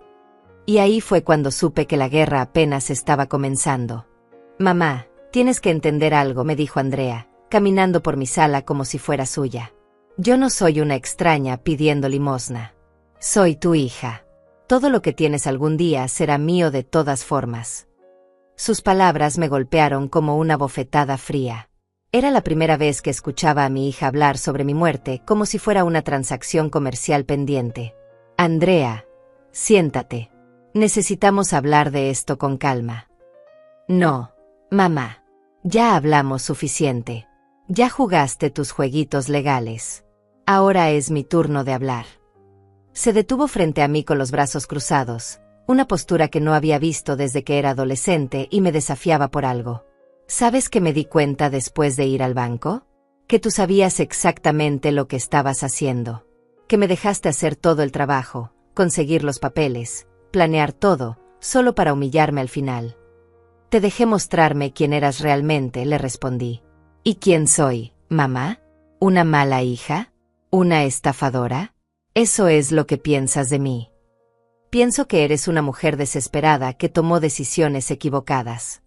Y ahí fue cuando supe que la guerra apenas estaba comenzando. Mamá, tienes que entender algo, me dijo Andrea, caminando por mi sala como si fuera suya. Yo no soy una extraña pidiendo limosna. Soy tu hija. Todo lo que tienes algún día será mío de todas formas. Sus palabras me golpearon como una bofetada fría. Era la primera vez que escuchaba a mi hija hablar sobre mi muerte como si fuera una transacción comercial pendiente. Andrea, siéntate. Necesitamos hablar de esto con calma. No, mamá. Ya hablamos suficiente. Ya jugaste tus jueguitos legales. Ahora es mi turno de hablar. Se detuvo frente a mí con los brazos cruzados, una postura que no había visto desde que era adolescente y me desafiaba por algo. ¿Sabes que me di cuenta después de ir al banco? Que tú sabías exactamente lo que estabas haciendo. Que me dejaste hacer todo el trabajo, conseguir los papeles, planear todo, solo para humillarme al final. Te dejé mostrarme quién eras realmente, le respondí. ¿Y quién soy, mamá? ¿Una mala hija? ¿Una estafadora? Eso es lo que piensas de mí. Pienso que eres una mujer desesperada que tomó decisiones equivocadas.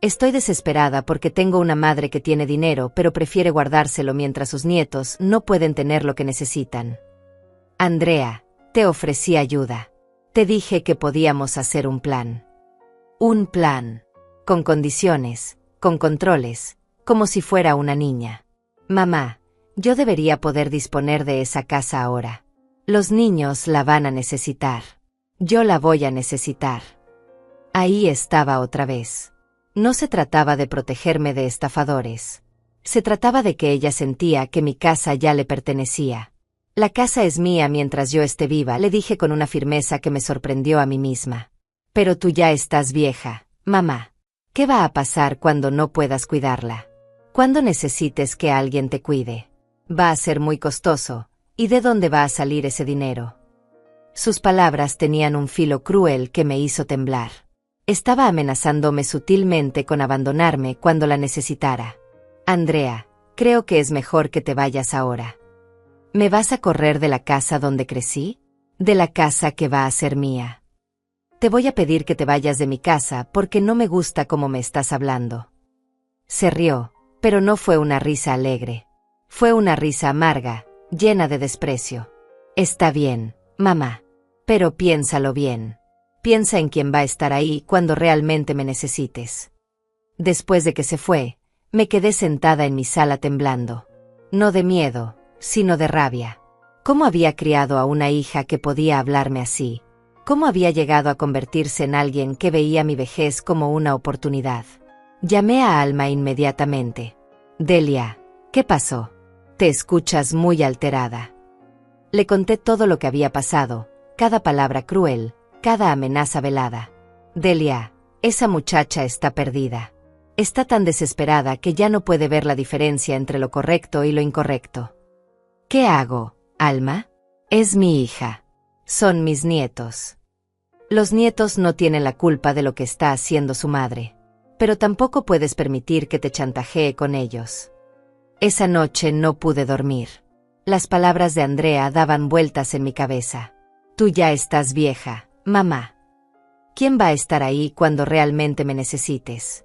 Estoy desesperada porque tengo una madre que tiene dinero pero prefiere guardárselo mientras sus nietos no pueden tener lo que necesitan. Andrea, te ofrecí ayuda. Te dije que podíamos hacer un plan. Un plan. Con condiciones, con controles, como si fuera una niña. Mamá, yo debería poder disponer de esa casa ahora. Los niños la van a necesitar. Yo la voy a necesitar. Ahí estaba otra vez. No se trataba de protegerme de estafadores. Se trataba de que ella sentía que mi casa ya le pertenecía. La casa es mía mientras yo esté viva, le dije con una firmeza que me sorprendió a mí misma. Pero tú ya estás vieja, mamá. ¿Qué va a pasar cuando no puedas cuidarla? Cuando necesites que alguien te cuide. Va a ser muy costoso. ¿Y de dónde va a salir ese dinero? Sus palabras tenían un filo cruel que me hizo temblar. Estaba amenazándome sutilmente con abandonarme cuando la necesitara. Andrea, creo que es mejor que te vayas ahora. ¿Me vas a correr de la casa donde crecí? De la casa que va a ser mía. Te voy a pedir que te vayas de mi casa porque no me gusta cómo me estás hablando. Se rió, pero no fue una risa alegre. Fue una risa amarga, llena de desprecio. Está bien, mamá. Pero piénsalo bien. Piensa en quién va a estar ahí cuando realmente me necesites. Después de que se fue, me quedé sentada en mi sala temblando. No de miedo, sino de rabia. ¿Cómo había criado a una hija que podía hablarme así? ¿Cómo había llegado a convertirse en alguien que veía mi vejez como una oportunidad? Llamé a Alma inmediatamente. Delia, ¿qué pasó? Te escuchas muy alterada. Le conté todo lo que había pasado, cada palabra cruel, cada amenaza velada. Delia, esa muchacha está perdida. Está tan desesperada que ya no puede ver la diferencia entre lo correcto y lo incorrecto. ¿Qué hago, Alma? Es mi hija. Son mis nietos. Los nietos no tienen la culpa de lo que está haciendo su madre. Pero tampoco puedes permitir que te chantajee con ellos. Esa noche no pude dormir. Las palabras de Andrea daban vueltas en mi cabeza. Tú ya estás vieja, mamá. ¿Quién va a estar ahí cuando realmente me necesites?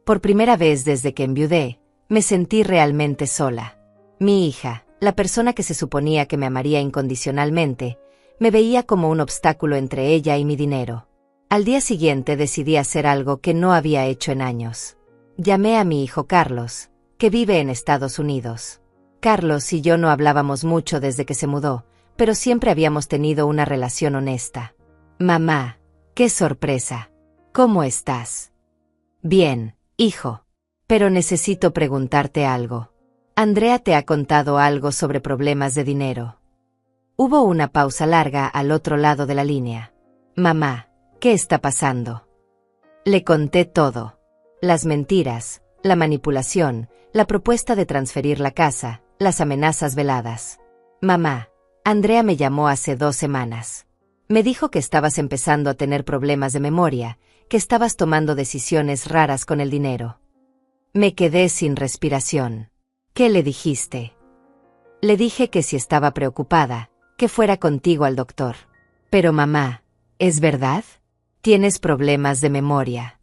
Por primera vez desde que enviudé, me sentí realmente sola. Mi hija, la persona que se suponía que me amaría incondicionalmente, me veía como un obstáculo entre ella y mi dinero. Al día siguiente decidí hacer algo que no había hecho en años. Llamé a mi hijo Carlos, que vive en Estados Unidos. Carlos y yo no hablábamos mucho desde que se mudó, pero siempre habíamos tenido una relación honesta. Mamá, qué sorpresa. ¿Cómo estás? Bien, hijo. Pero necesito preguntarte algo. Andrea te ha contado algo sobre problemas de dinero. Hubo una pausa larga al otro lado de la línea. Mamá, ¿qué está pasando? Le conté todo. Las mentiras, la manipulación, la propuesta de transferir la casa, las amenazas veladas. Mamá, Andrea me llamó hace 2 semanas. Me dijo que estabas empezando a tener problemas de memoria, que estabas tomando decisiones raras con el dinero. Me quedé sin respiración. ¿Qué le dijiste? Le dije que si estaba preocupada, que fuera contigo al doctor. Pero mamá, ¿es verdad? ¿Tienes problemas de memoria?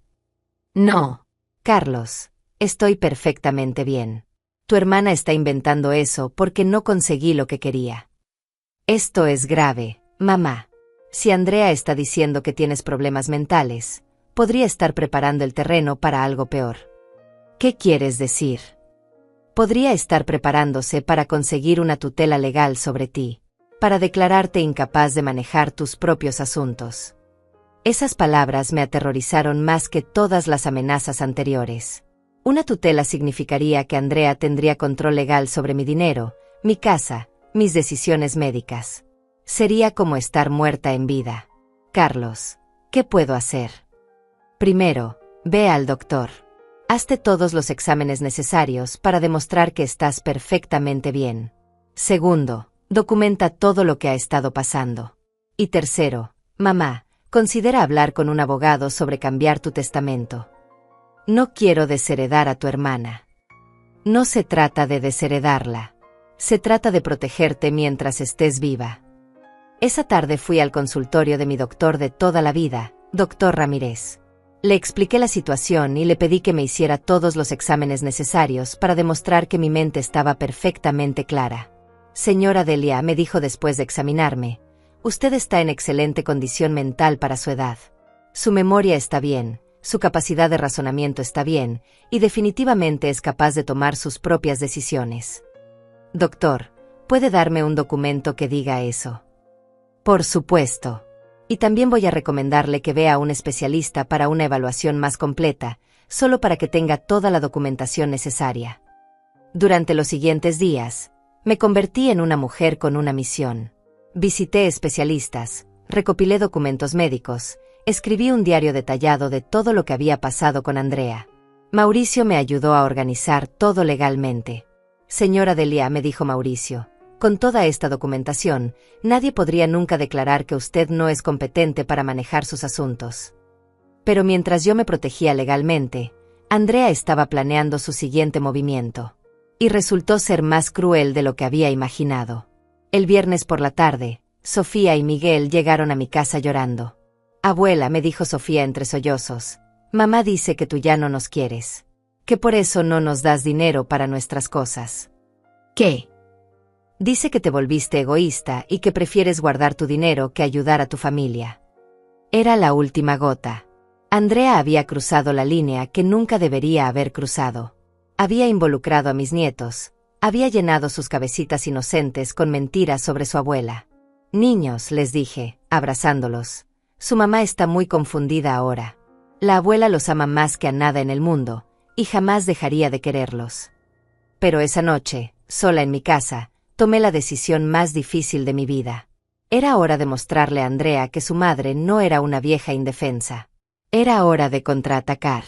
No. Carlos, estoy perfectamente bien. Tu hermana está inventando eso porque no conseguí lo que quería. Esto es grave, mamá. Si Andrea está diciendo que tienes problemas mentales, podría estar preparando el terreno para algo peor. ¿Qué quieres decir? Podría estar preparándose para conseguir una tutela legal sobre ti, para declararte incapaz de manejar tus propios asuntos. Esas palabras me aterrorizaron más que todas las amenazas anteriores. Una tutela significaría que Andrea tendría control legal sobre mi dinero, mi casa, mis decisiones médicas. Sería como estar muerta en vida. Carlos, ¿qué puedo hacer? Primero, ve al doctor. Hazte todos los exámenes necesarios para demostrar que estás perfectamente bien. Segundo, documenta todo lo que ha estado pasando. Y tercero, mamá, considera hablar con un abogado sobre cambiar tu testamento. No quiero desheredar a tu hermana. No se trata de desheredarla. Se trata de protegerte mientras estés viva. Esa tarde fui al consultorio de mi doctor de toda la vida, doctor Ramírez. Le expliqué la situación y le pedí que me hiciera todos los exámenes necesarios para demostrar que mi mente estaba perfectamente clara. Señora Delia, me dijo después de examinarme, usted está en excelente condición mental para su edad. Su memoria está bien, su capacidad de razonamiento está bien, y definitivamente es capaz de tomar sus propias decisiones. Doctor, ¿puede darme un documento que diga eso? Por supuesto. Y también voy a recomendarle que vea a un especialista para una evaluación más completa, solo para que tenga toda la documentación necesaria. Durante los siguientes días, me convertí en una mujer con una misión. Visité especialistas, recopilé documentos médicos, escribí un diario detallado de todo lo que había pasado con Andrea. Mauricio me ayudó a organizar todo legalmente. Señora Delia, me dijo Mauricio, con toda esta documentación, nadie podría nunca declarar que usted no es competente para manejar sus asuntos. Pero mientras yo me protegía legalmente, Andrea estaba planeando su siguiente movimiento. Y resultó ser más cruel de lo que había imaginado. El viernes por la tarde, Sofía y Miguel llegaron a mi casa llorando. Abuela, me dijo Sofía entre sollozos, mamá dice que tú ya no nos quieres. Que por eso no nos das dinero para nuestras cosas. ¿Qué? Dice que te volviste egoísta y que prefieres guardar tu dinero que ayudar a tu familia. Era la última gota. Andrea había cruzado la línea que nunca debería haber cruzado. Había involucrado a mis nietos, había llenado sus cabecitas inocentes con mentiras sobre su abuela. Niños, les dije, abrazándolos, su mamá está muy confundida ahora. La abuela los ama más que a nada en el mundo, y jamás dejaría de quererlos. Pero esa noche, sola en mi casa, tomé la decisión más difícil de mi vida. Era hora de mostrarle a Andrea que su madre no era una vieja indefensa. Era hora de contraatacar.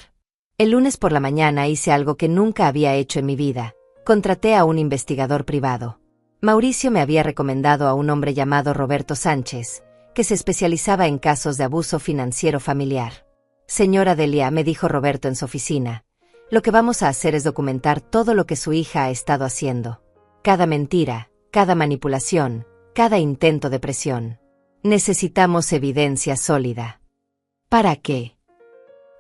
El lunes por la mañana hice algo que nunca había hecho en mi vida. Contraté a un investigador privado. Mauricio me había recomendado a un hombre llamado Roberto Sánchez, que se especializaba en casos de abuso financiero familiar. Señora Delia, me dijo Roberto en su oficina, lo que vamos a hacer es documentar todo lo que su hija ha estado haciendo. Cada mentira, cada manipulación, cada intento de presión. Necesitamos evidencia sólida. ¿Para qué?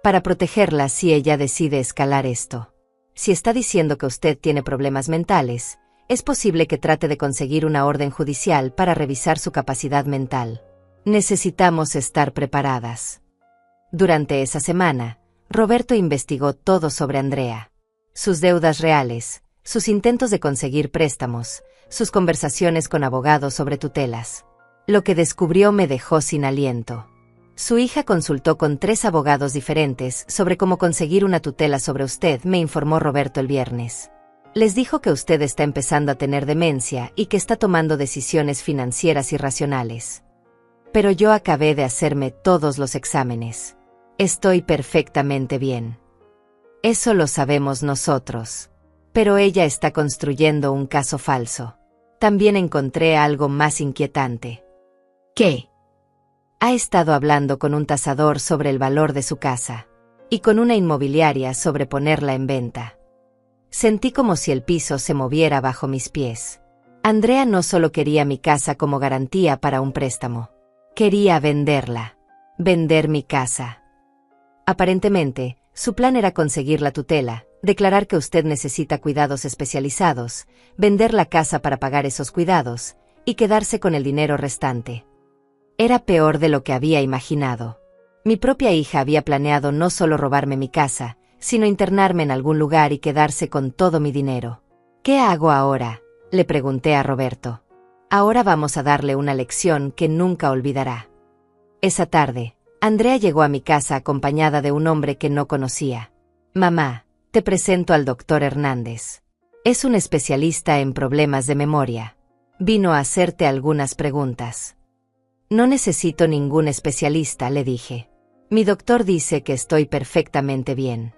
Para protegerla si ella decide escalar esto. Si está diciendo que usted tiene problemas mentales, es posible que trate de conseguir una orden judicial para revisar su capacidad mental. Necesitamos estar preparadas. Durante esa semana, Roberto investigó todo sobre Andrea. Sus deudas reales, sus intentos de conseguir préstamos, sus conversaciones con abogados sobre tutelas. Lo que descubrió me dejó sin aliento. Su hija consultó con 3 abogados diferentes sobre cómo conseguir una tutela sobre usted, me informó Roberto el viernes. Les dijo que usted está empezando a tener demencia y que está tomando decisiones financieras irracionales. Pero yo acabé de hacerme todos los exámenes. Estoy perfectamente bien. Eso lo sabemos nosotros. Pero ella está construyendo un caso falso. También encontré algo más inquietante. ¿Qué? Ha estado hablando con un tasador sobre el valor de su casa. Y con una inmobiliaria sobre ponerla en venta. Sentí como si el piso se moviera bajo mis pies. Andrea no solo quería mi casa como garantía para un préstamo. Quería venderla. Vender mi casa. Aparentemente, su plan era conseguir la tutela, declarar que usted necesita cuidados especializados, vender la casa para pagar esos cuidados, y quedarse con el dinero restante. Era peor de lo que había imaginado. Mi propia hija había planeado no solo robarme mi casa, sino internarme en algún lugar y quedarse con todo mi dinero. ¿Qué hago ahora?, le pregunté a Roberto. Ahora vamos a darle una lección que nunca olvidará. Esa tarde, Andrea llegó a mi casa acompañada de un hombre que no conocía. Mamá, te presento al doctor Hernández. Es un especialista en problemas de memoria. Vino a hacerte algunas preguntas. No necesito ningún especialista, le dije. Mi doctor dice que estoy perfectamente bien.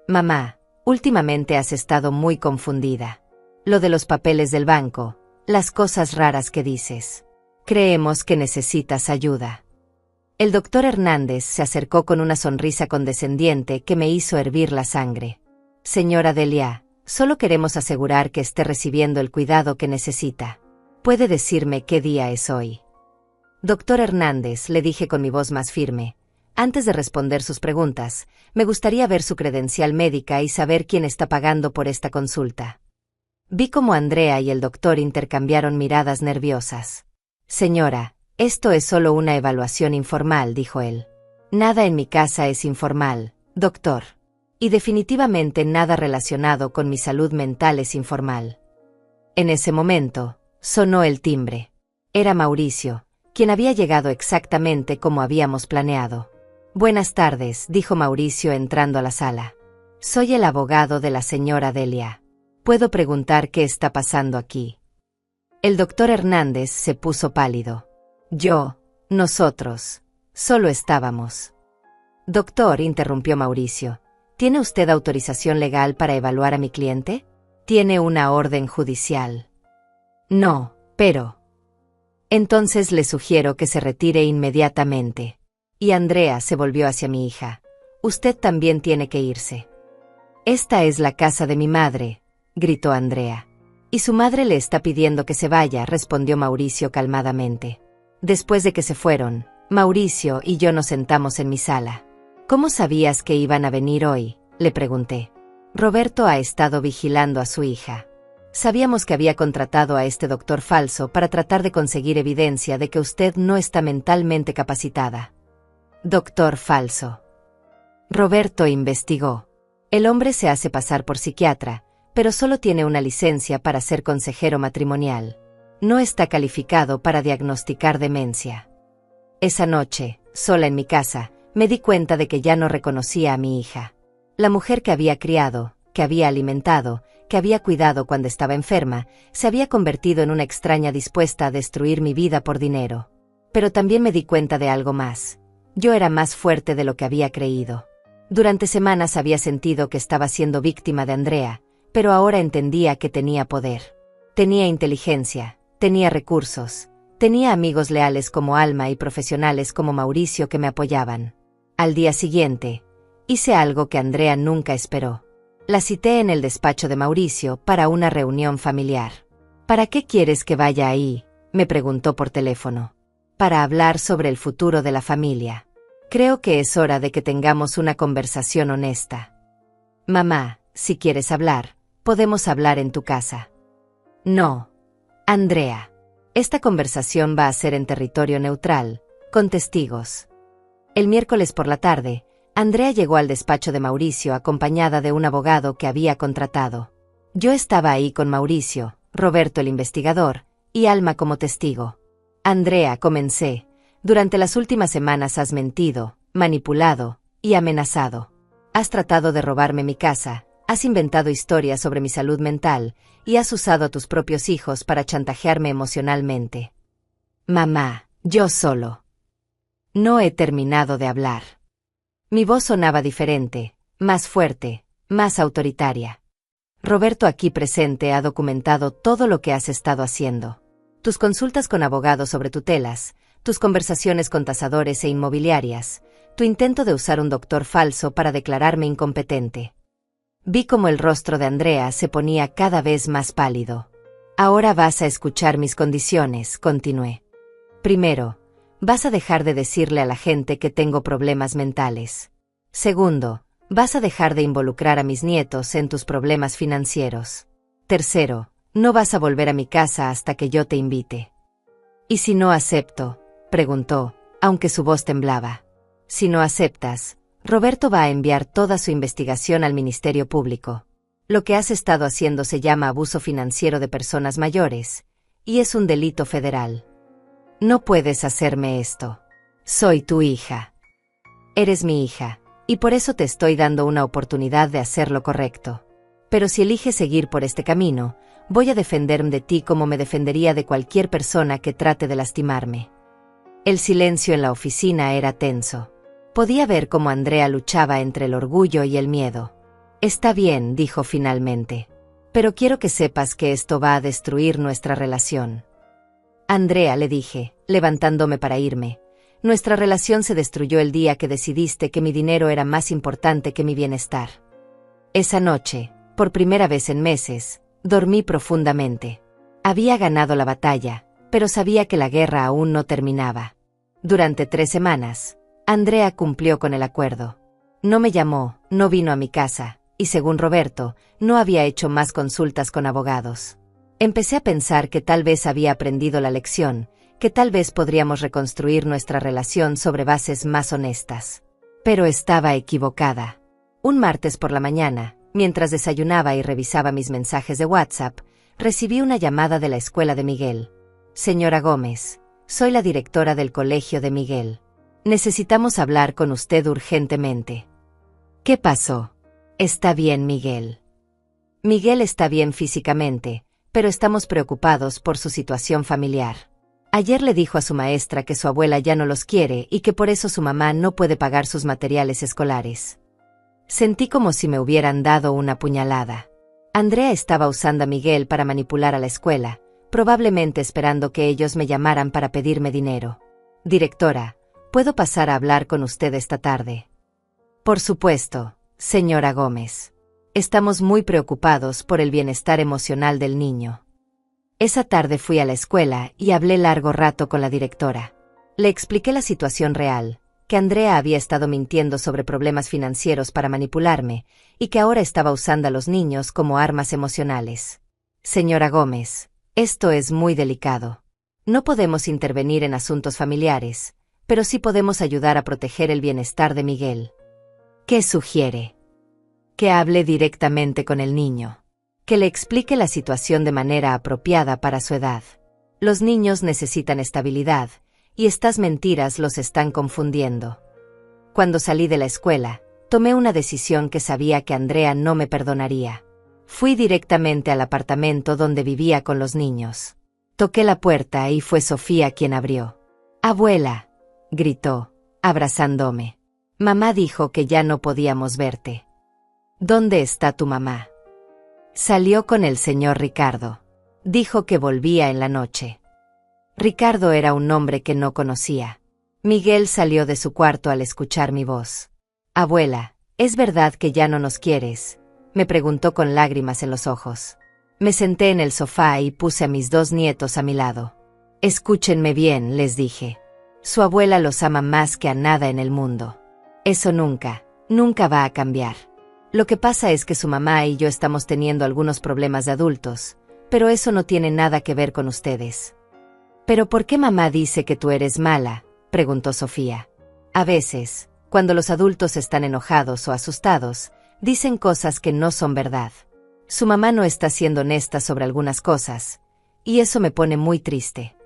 Mamá, últimamente has estado muy confundida. Lo de los papeles del banco, las cosas raras que dices. Creemos que necesitas ayuda. El doctor Hernández se acercó con una sonrisa condescendiente que me hizo hervir la sangre. Señora Delia, solo queremos asegurar que esté recibiendo el cuidado que necesita. ¿Puede decirme qué día es hoy? Doctor Hernández, le dije con mi voz más firme. Antes de responder sus preguntas, me gustaría ver su credencial médica y saber quién está pagando por esta consulta. Vi cómo Andrea y el doctor intercambiaron miradas nerviosas. Señora, esto es solo una evaluación informal, dijo él. Nada en mi casa es informal, doctor. Y definitivamente nada relacionado con mi salud mental es informal. En ese momento, sonó el timbre. Era Mauricio, quien había llegado exactamente como habíamos planeado. Buenas tardes, dijo Mauricio entrando a la sala. Soy el abogado de la señora Delia. ¿Puedo preguntar qué está pasando aquí? El doctor Hernández se puso pálido. Nosotros, solo estábamos. Doctor, interrumpió Mauricio, ¿tiene usted autorización legal para evaluar a mi cliente? ¿Tiene una orden judicial? No, pero... Entonces le sugiero que se retire inmediatamente. Y Andrea se volvió hacia mi hija. Usted también tiene que irse. Esta es la casa de mi madre, gritó Andrea. Y su madre le está pidiendo que se vaya, respondió Mauricio calmadamente. Después de que se fueron, Mauricio y yo nos sentamos en mi sala. ¿Cómo sabías que iban a venir hoy?, le pregunté. Roberto ha estado vigilando a su hija. Sabíamos que había contratado a este doctor falso para tratar de conseguir evidencia de que usted no está mentalmente capacitada. Doctor falso. Roberto investigó. El hombre se hace pasar por psiquiatra, pero solo tiene una licencia para ser consejero matrimonial. No está calificado para diagnosticar demencia. Esa noche, sola en mi casa, me di cuenta de que ya no reconocía a mi hija. La mujer que había criado, que había alimentado, que había cuidado cuando estaba enferma, se había convertido en una extraña dispuesta a destruir mi vida por dinero. Pero también me di cuenta de algo más. Yo era más fuerte de lo que había creído. Durante semanas había sentido que estaba siendo víctima de Andrea, pero ahora entendía que tenía poder. Tenía inteligencia, tenía recursos, tenía amigos leales como Alma y profesionales como Mauricio que me apoyaban. Al día siguiente, hice algo que Andrea nunca esperó. La cité en el despacho de Mauricio para una reunión familiar. ¿Para qué quieres que vaya ahí?, me preguntó por teléfono. Para hablar sobre el futuro de la familia. Creo que es hora de que tengamos una conversación honesta. Mamá, si quieres hablar, podemos hablar en tu casa. No. Andrea. Esta conversación va a ser en territorio neutral, con testigos. El miércoles por la tarde, Andrea llegó al despacho de Mauricio acompañada de un abogado que había contratado. Yo estaba ahí con Mauricio, Roberto el investigador, y Alma como testigo. Andrea, comencé. Durante las últimas semanas has mentido, manipulado y amenazado. Has tratado de robarme mi casa, has inventado historias sobre mi salud mental y has usado a tus propios hijos para chantajearme emocionalmente. Mamá, yo solo. No he terminado de hablar. Mi voz sonaba diferente, más fuerte, más autoritaria. Roberto aquí presente ha documentado todo lo que has estado haciendo. Tus consultas con abogados sobre tutelas, tus conversaciones con tasadores e inmobiliarias, tu intento de usar un doctor falso para declararme incompetente. Vi cómo el rostro de Andrea se ponía cada vez más pálido. Ahora vas a escuchar mis condiciones, continué. Primero, vas a dejar de decirle a la gente que tengo problemas mentales. Segundo, vas a dejar de involucrar a mis nietos en tus problemas financieros. Tercero, no vas a volver a mi casa hasta que yo te invite. ¿Y si no acepto?, preguntó, aunque su voz temblaba. Si no aceptas, Roberto va a enviar toda su investigación al Ministerio Público. Lo que has estado haciendo se llama abuso financiero de personas mayores, y es un delito federal. No puedes hacerme esto. Soy tu hija. Eres mi hija, y por eso te estoy dando una oportunidad de hacer lo correcto. Pero si eliges seguir por este camino, voy a defenderme de ti como me defendería de cualquier persona que trate de lastimarme. El silencio en la oficina era tenso. Podía ver cómo Andrea luchaba entre el orgullo y el miedo. Está bien, dijo finalmente. Pero quiero que sepas que esto va a destruir nuestra relación. Andrea, le dije, levantándome para irme. Nuestra relación se destruyó el día que decidiste que mi dinero era más importante que mi bienestar. Esa noche, por primera vez en meses, dormí profundamente. Había ganado la batalla, pero sabía que la guerra aún no terminaba. Durante 3 semanas, Andrea cumplió con el acuerdo. No me llamó, no vino a mi casa, y según Roberto, no había hecho más consultas con abogados. Empecé a pensar que tal vez había aprendido la lección, que tal vez podríamos reconstruir nuestra relación sobre bases más honestas. Pero estaba equivocada. Un martes por la mañana, mientras desayunaba y revisaba mis mensajes de WhatsApp, recibí una llamada de la escuela de Miguel. Señora Gómez, soy la directora del colegio de Miguel. Necesitamos hablar con usted urgentemente. ¿Qué pasó? Está bien, Miguel. Miguel está bien físicamente, pero estamos preocupados por su situación familiar. Ayer le dijo a su maestra que su abuela ya no los quiere y que por eso su mamá no puede pagar sus materiales escolares. Sentí como si me hubieran dado una puñalada. Andrea estaba usando a Miguel para manipular a la escuela, probablemente esperando que ellos me llamaran para pedirme dinero. Directora, ¿puedo pasar a hablar con usted esta tarde? Por supuesto, señora Gómez. Estamos muy preocupados por el bienestar emocional del niño. Esa tarde fui a la escuela y hablé largo rato con la directora. Le expliqué la situación real, que Andrea había estado mintiendo sobre problemas financieros para manipularme, y que ahora estaba usando a los niños como armas emocionales. Señora Gómez, esto es muy delicado. No podemos intervenir en asuntos familiares, pero sí podemos ayudar a proteger el bienestar de Miguel. ¿Qué sugiere? Que hable directamente con el niño. Que le explique la situación de manera apropiada para su edad. Los niños necesitan estabilidad, y estas mentiras los están confundiendo. Cuando salí de la escuela, tomé una decisión que sabía que Andrea no me perdonaría. Fui directamente al apartamento donde vivía con los niños. Toqué la puerta y fue Sofía quien abrió. «Abuela», gritó, abrazándome. «Mamá dijo que ya no podíamos verte». «¿Dónde está tu mamá?» «Salió con el señor Ricardo. Dijo que volvía en la noche». Ricardo era un nombre que no conocía. Miguel salió de su cuarto al escuchar mi voz. «Abuela, ¿es verdad que ya no nos quieres?», me preguntó con lágrimas en los ojos. Me senté en el sofá y puse a mis 2 nietos a mi lado. «Escúchenme bien», les dije. «Su abuela los ama más que a nada en el mundo. Eso nunca, nunca va a cambiar. Lo que pasa es que su mamá y yo estamos teniendo algunos problemas de adultos, pero eso no tiene nada que ver con ustedes». «¿Pero por qué mamá dice que tú eres mala?», preguntó Sofía. «A veces, cuando los adultos están enojados o asustados, dicen cosas que no son verdad». Su mamá no está siendo honesta sobre algunas cosas, y eso me pone muy triste.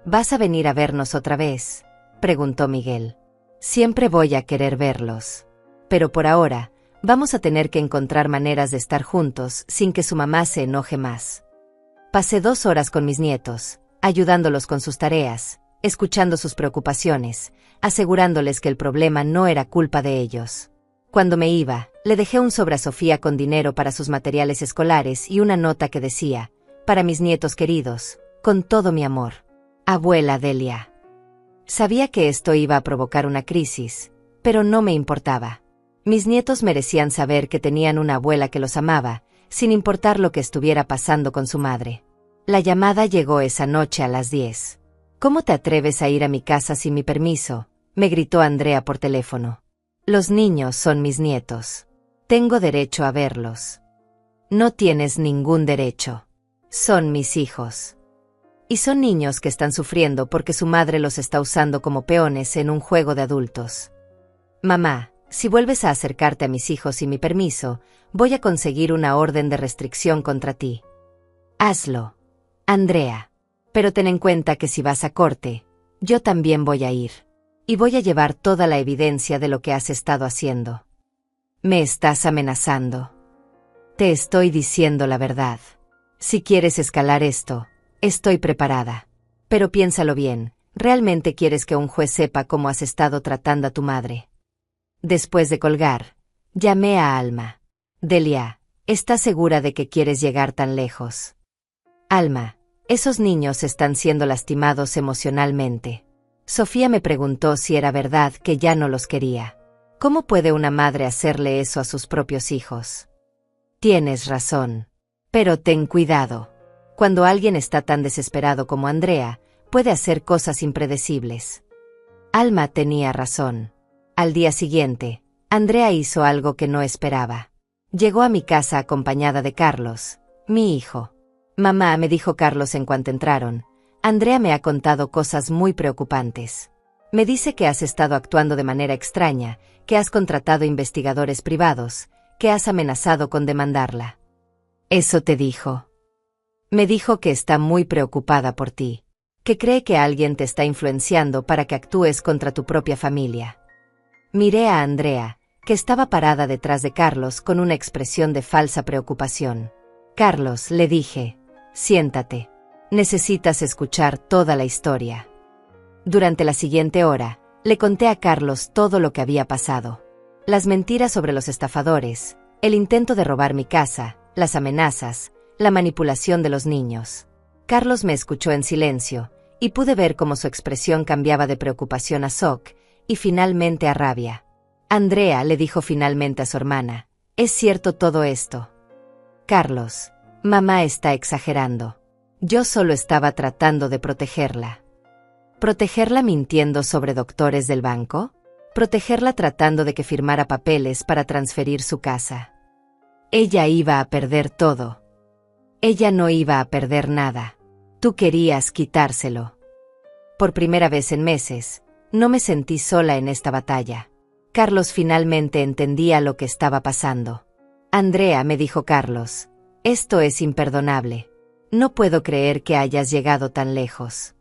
¿Vas a venir a vernos otra vez?, preguntó Miguel. Siempre voy a querer verlos. Pero por ahora, vamos a tener que encontrar maneras de estar juntos sin que su mamá se enoje más. Pasé 2 horas con mis nietos, ayudándolos con sus tareas, escuchando sus preocupaciones, asegurándoles que el problema no era culpa de ellos. Cuando me iba, le dejé un sobre a Sofía con dinero para sus materiales escolares y una nota que decía: para mis nietos queridos, con todo mi amor. Abuela Delia. Sabía que esto iba a provocar una crisis, pero no me importaba. Mis nietos merecían saber que tenían una abuela que los amaba, sin importar lo que estuviera pasando con su madre. La llamada llegó esa noche a las 10. ¿Cómo te atreves a ir a mi casa sin mi permiso?, me gritó Andrea por teléfono. Los niños son mis nietos. Tengo derecho a verlos. No tienes ningún derecho. Son mis hijos. Y son niños que están sufriendo porque su madre los está usando como peones en un juego de adultos. Mamá, si vuelves a acercarte a mis hijos sin mi permiso, voy a conseguir una orden de restricción contra ti. Hazlo, Andrea. Pero ten en cuenta que si vas a corte, yo también voy a ir. Y voy a llevar toda la evidencia de lo que has estado haciendo. Me estás amenazando. Te estoy diciendo la verdad. Si quieres escalar esto, estoy preparada. Pero piénsalo bien, ¿realmente quieres que un juez sepa cómo has estado tratando a tu madre? Después de colgar, llamé a Alma. Delia, ¿estás segura de que quieres llegar tan lejos? Alma, esos niños están siendo lastimados emocionalmente. Sofía me preguntó si era verdad que ya no los quería. ¿Cómo puede una madre hacerle eso a sus propios hijos? Tienes razón. Pero ten cuidado. Cuando alguien está tan desesperado como Andrea, puede hacer cosas impredecibles. Alma tenía razón. Al día siguiente, Andrea hizo algo que no esperaba. Llegó a mi casa acompañada de Carlos, mi hijo. Mamá, me dijo Carlos en cuanto entraron, Andrea me ha contado cosas muy preocupantes. Me dice que has estado actuando de manera extraña, que has contratado investigadores privados, que has amenazado con demandarla. ¿Eso te dijo? Me dijo que está muy preocupada por ti, que cree que alguien te está influenciando para que actúes contra tu propia familia. Miré a Andrea, que estaba parada detrás de Carlos con una expresión de falsa preocupación. Carlos, le dije, siéntate. Necesitas escuchar toda la historia. Durante la siguiente hora, le conté a Carlos todo lo que había pasado. Las mentiras sobre los estafadores, el intento de robar mi casa, las amenazas, la manipulación de los niños. Carlos me escuchó en silencio, y pude ver cómo su expresión cambiaba de preocupación a shock, y finalmente a rabia. Andrea, le dijo finalmente a su hermana, ¿es cierto todo esto? Carlos, mamá está exagerando. Yo solo estaba tratando de protegerla. ¿Protegerla mintiendo sobre doctores del banco? ¿Protegerla tratando de que firmara papeles para transferir su casa? Ella iba a perder todo. Ella no iba a perder nada. Tú querías quitárselo. Por primera vez en meses, no me sentí sola en esta batalla. Carlos finalmente entendía lo que estaba pasando. Andrea, me dijo Carlos, esto es imperdonable. No puedo creer que hayas llegado tan lejos.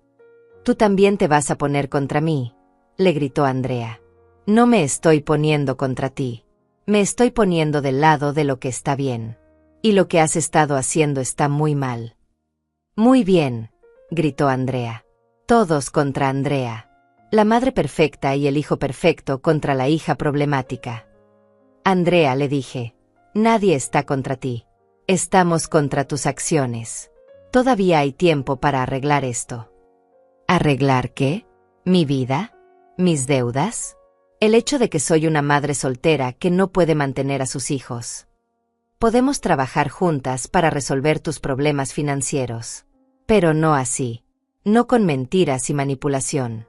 Tú también te vas a poner contra mí, le gritó Andrea. No me estoy poniendo contra ti. Me estoy poniendo del lado de lo que está bien. Y lo que has estado haciendo está muy mal. Muy bien, gritó Andrea. Todos contra Andrea. La madre perfecta y el hijo perfecto contra la hija problemática. Andrea, le dije, nadie está contra ti. Estamos contra tus acciones. Todavía hay tiempo para arreglar esto. ¿Arreglar qué? ¿Mi vida? ¿Mis deudas? El hecho de que soy una madre soltera que no puede mantener a sus hijos. Podemos trabajar juntas para resolver tus problemas financieros. Pero no así. No con mentiras y manipulación.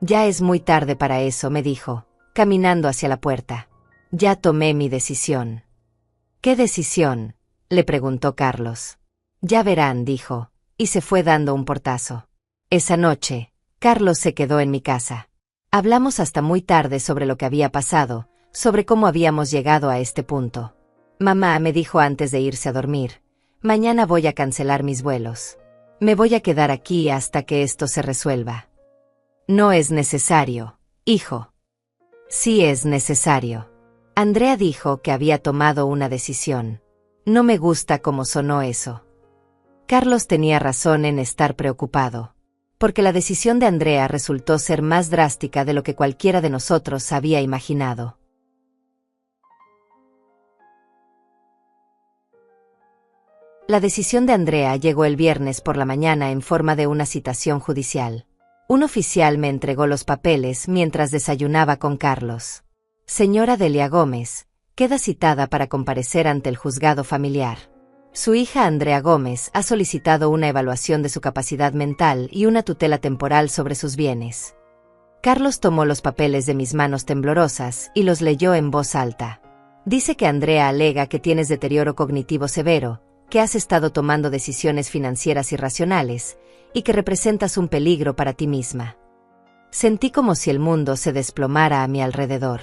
Ya es muy tarde para eso, me dijo, caminando hacia la puerta. Ya tomé mi decisión. ¿Qué decisión?, le preguntó Carlos. Ya verán, dijo, y se fue dando un portazo. Esa noche, Carlos se quedó en mi casa. Hablamos hasta muy tarde sobre lo que había pasado, sobre cómo habíamos llegado a este punto. Mamá me dijo antes de irse a dormir, mañana voy a cancelar mis vuelos. Me voy a quedar aquí hasta que esto se resuelva. No es necesario, hijo. Sí es necesario. Andrea dijo que había tomado una decisión. No me gusta cómo sonó eso. Carlos tenía razón en estar preocupado, porque la decisión de Andrea resultó ser más drástica de lo que cualquiera de nosotros había imaginado. La decisión de Andrea llegó el viernes por la mañana en forma de una citación judicial. Un oficial me entregó los papeles mientras desayunaba con Carlos. Señora Delia Gómez, queda citada para comparecer ante el juzgado familiar. Su hija Andrea Gómez ha solicitado una evaluación de su capacidad mental y una tutela temporal sobre sus bienes. Carlos tomó los papeles de mis manos temblorosas y los leyó en voz alta. Dice que Andrea alega que tienes deterioro cognitivo severo, que has estado tomando decisiones financieras irracionales y que representas un peligro para ti misma. Sentí como si el mundo se desplomara a mi alrededor.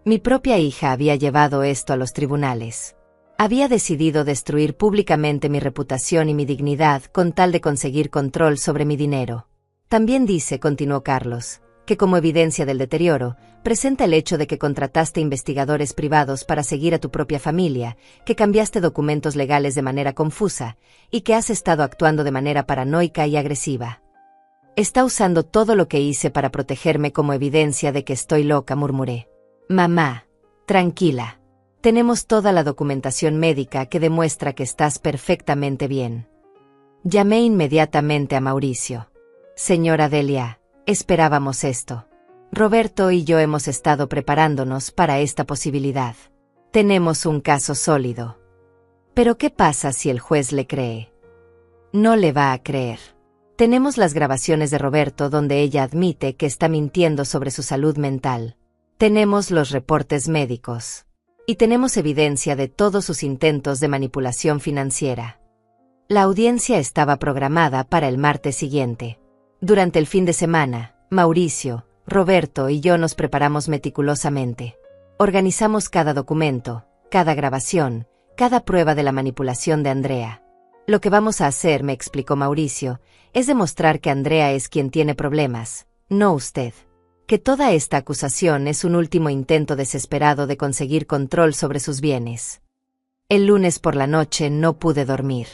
Mi propia hija había llevado esto a los tribunales. Había decidido destruir públicamente mi reputación y mi dignidad con tal de conseguir control sobre mi dinero. También dice, continuó Carlos, que como evidencia del deterioro, presenta el hecho de que contrataste investigadores privados para seguir a tu propia familia, que cambiaste documentos legales de manera confusa, y que has estado actuando de manera paranoica y agresiva. Está usando todo lo que hice para protegerme como evidencia de que estoy loca, murmuré. Mamá, tranquila. Tenemos toda la documentación médica que demuestra que estás perfectamente bien. Llamé inmediatamente a Mauricio. Señora Delia, esperábamos esto. Roberto y yo hemos estado preparándonos para esta posibilidad. Tenemos un caso sólido. Pero ¿qué pasa si el juez le cree? No le va a creer. Tenemos las grabaciones de Roberto donde ella admite que está mintiendo sobre su salud mental. Tenemos los reportes médicos. Y tenemos evidencia de todos sus intentos de manipulación financiera. La audiencia estaba programada para el martes siguiente. Durante el fin de semana, Mauricio, Roberto y yo nos preparamos meticulosamente. Organizamos cada documento, cada grabación, cada prueba de la manipulación de Andrea. Lo que vamos a hacer, me explicó Mauricio, es demostrar que Andrea es quien tiene problemas, no usted. Que toda esta acusación es un último intento desesperado de conseguir control sobre sus bienes. El lunes por la noche no pude dormir.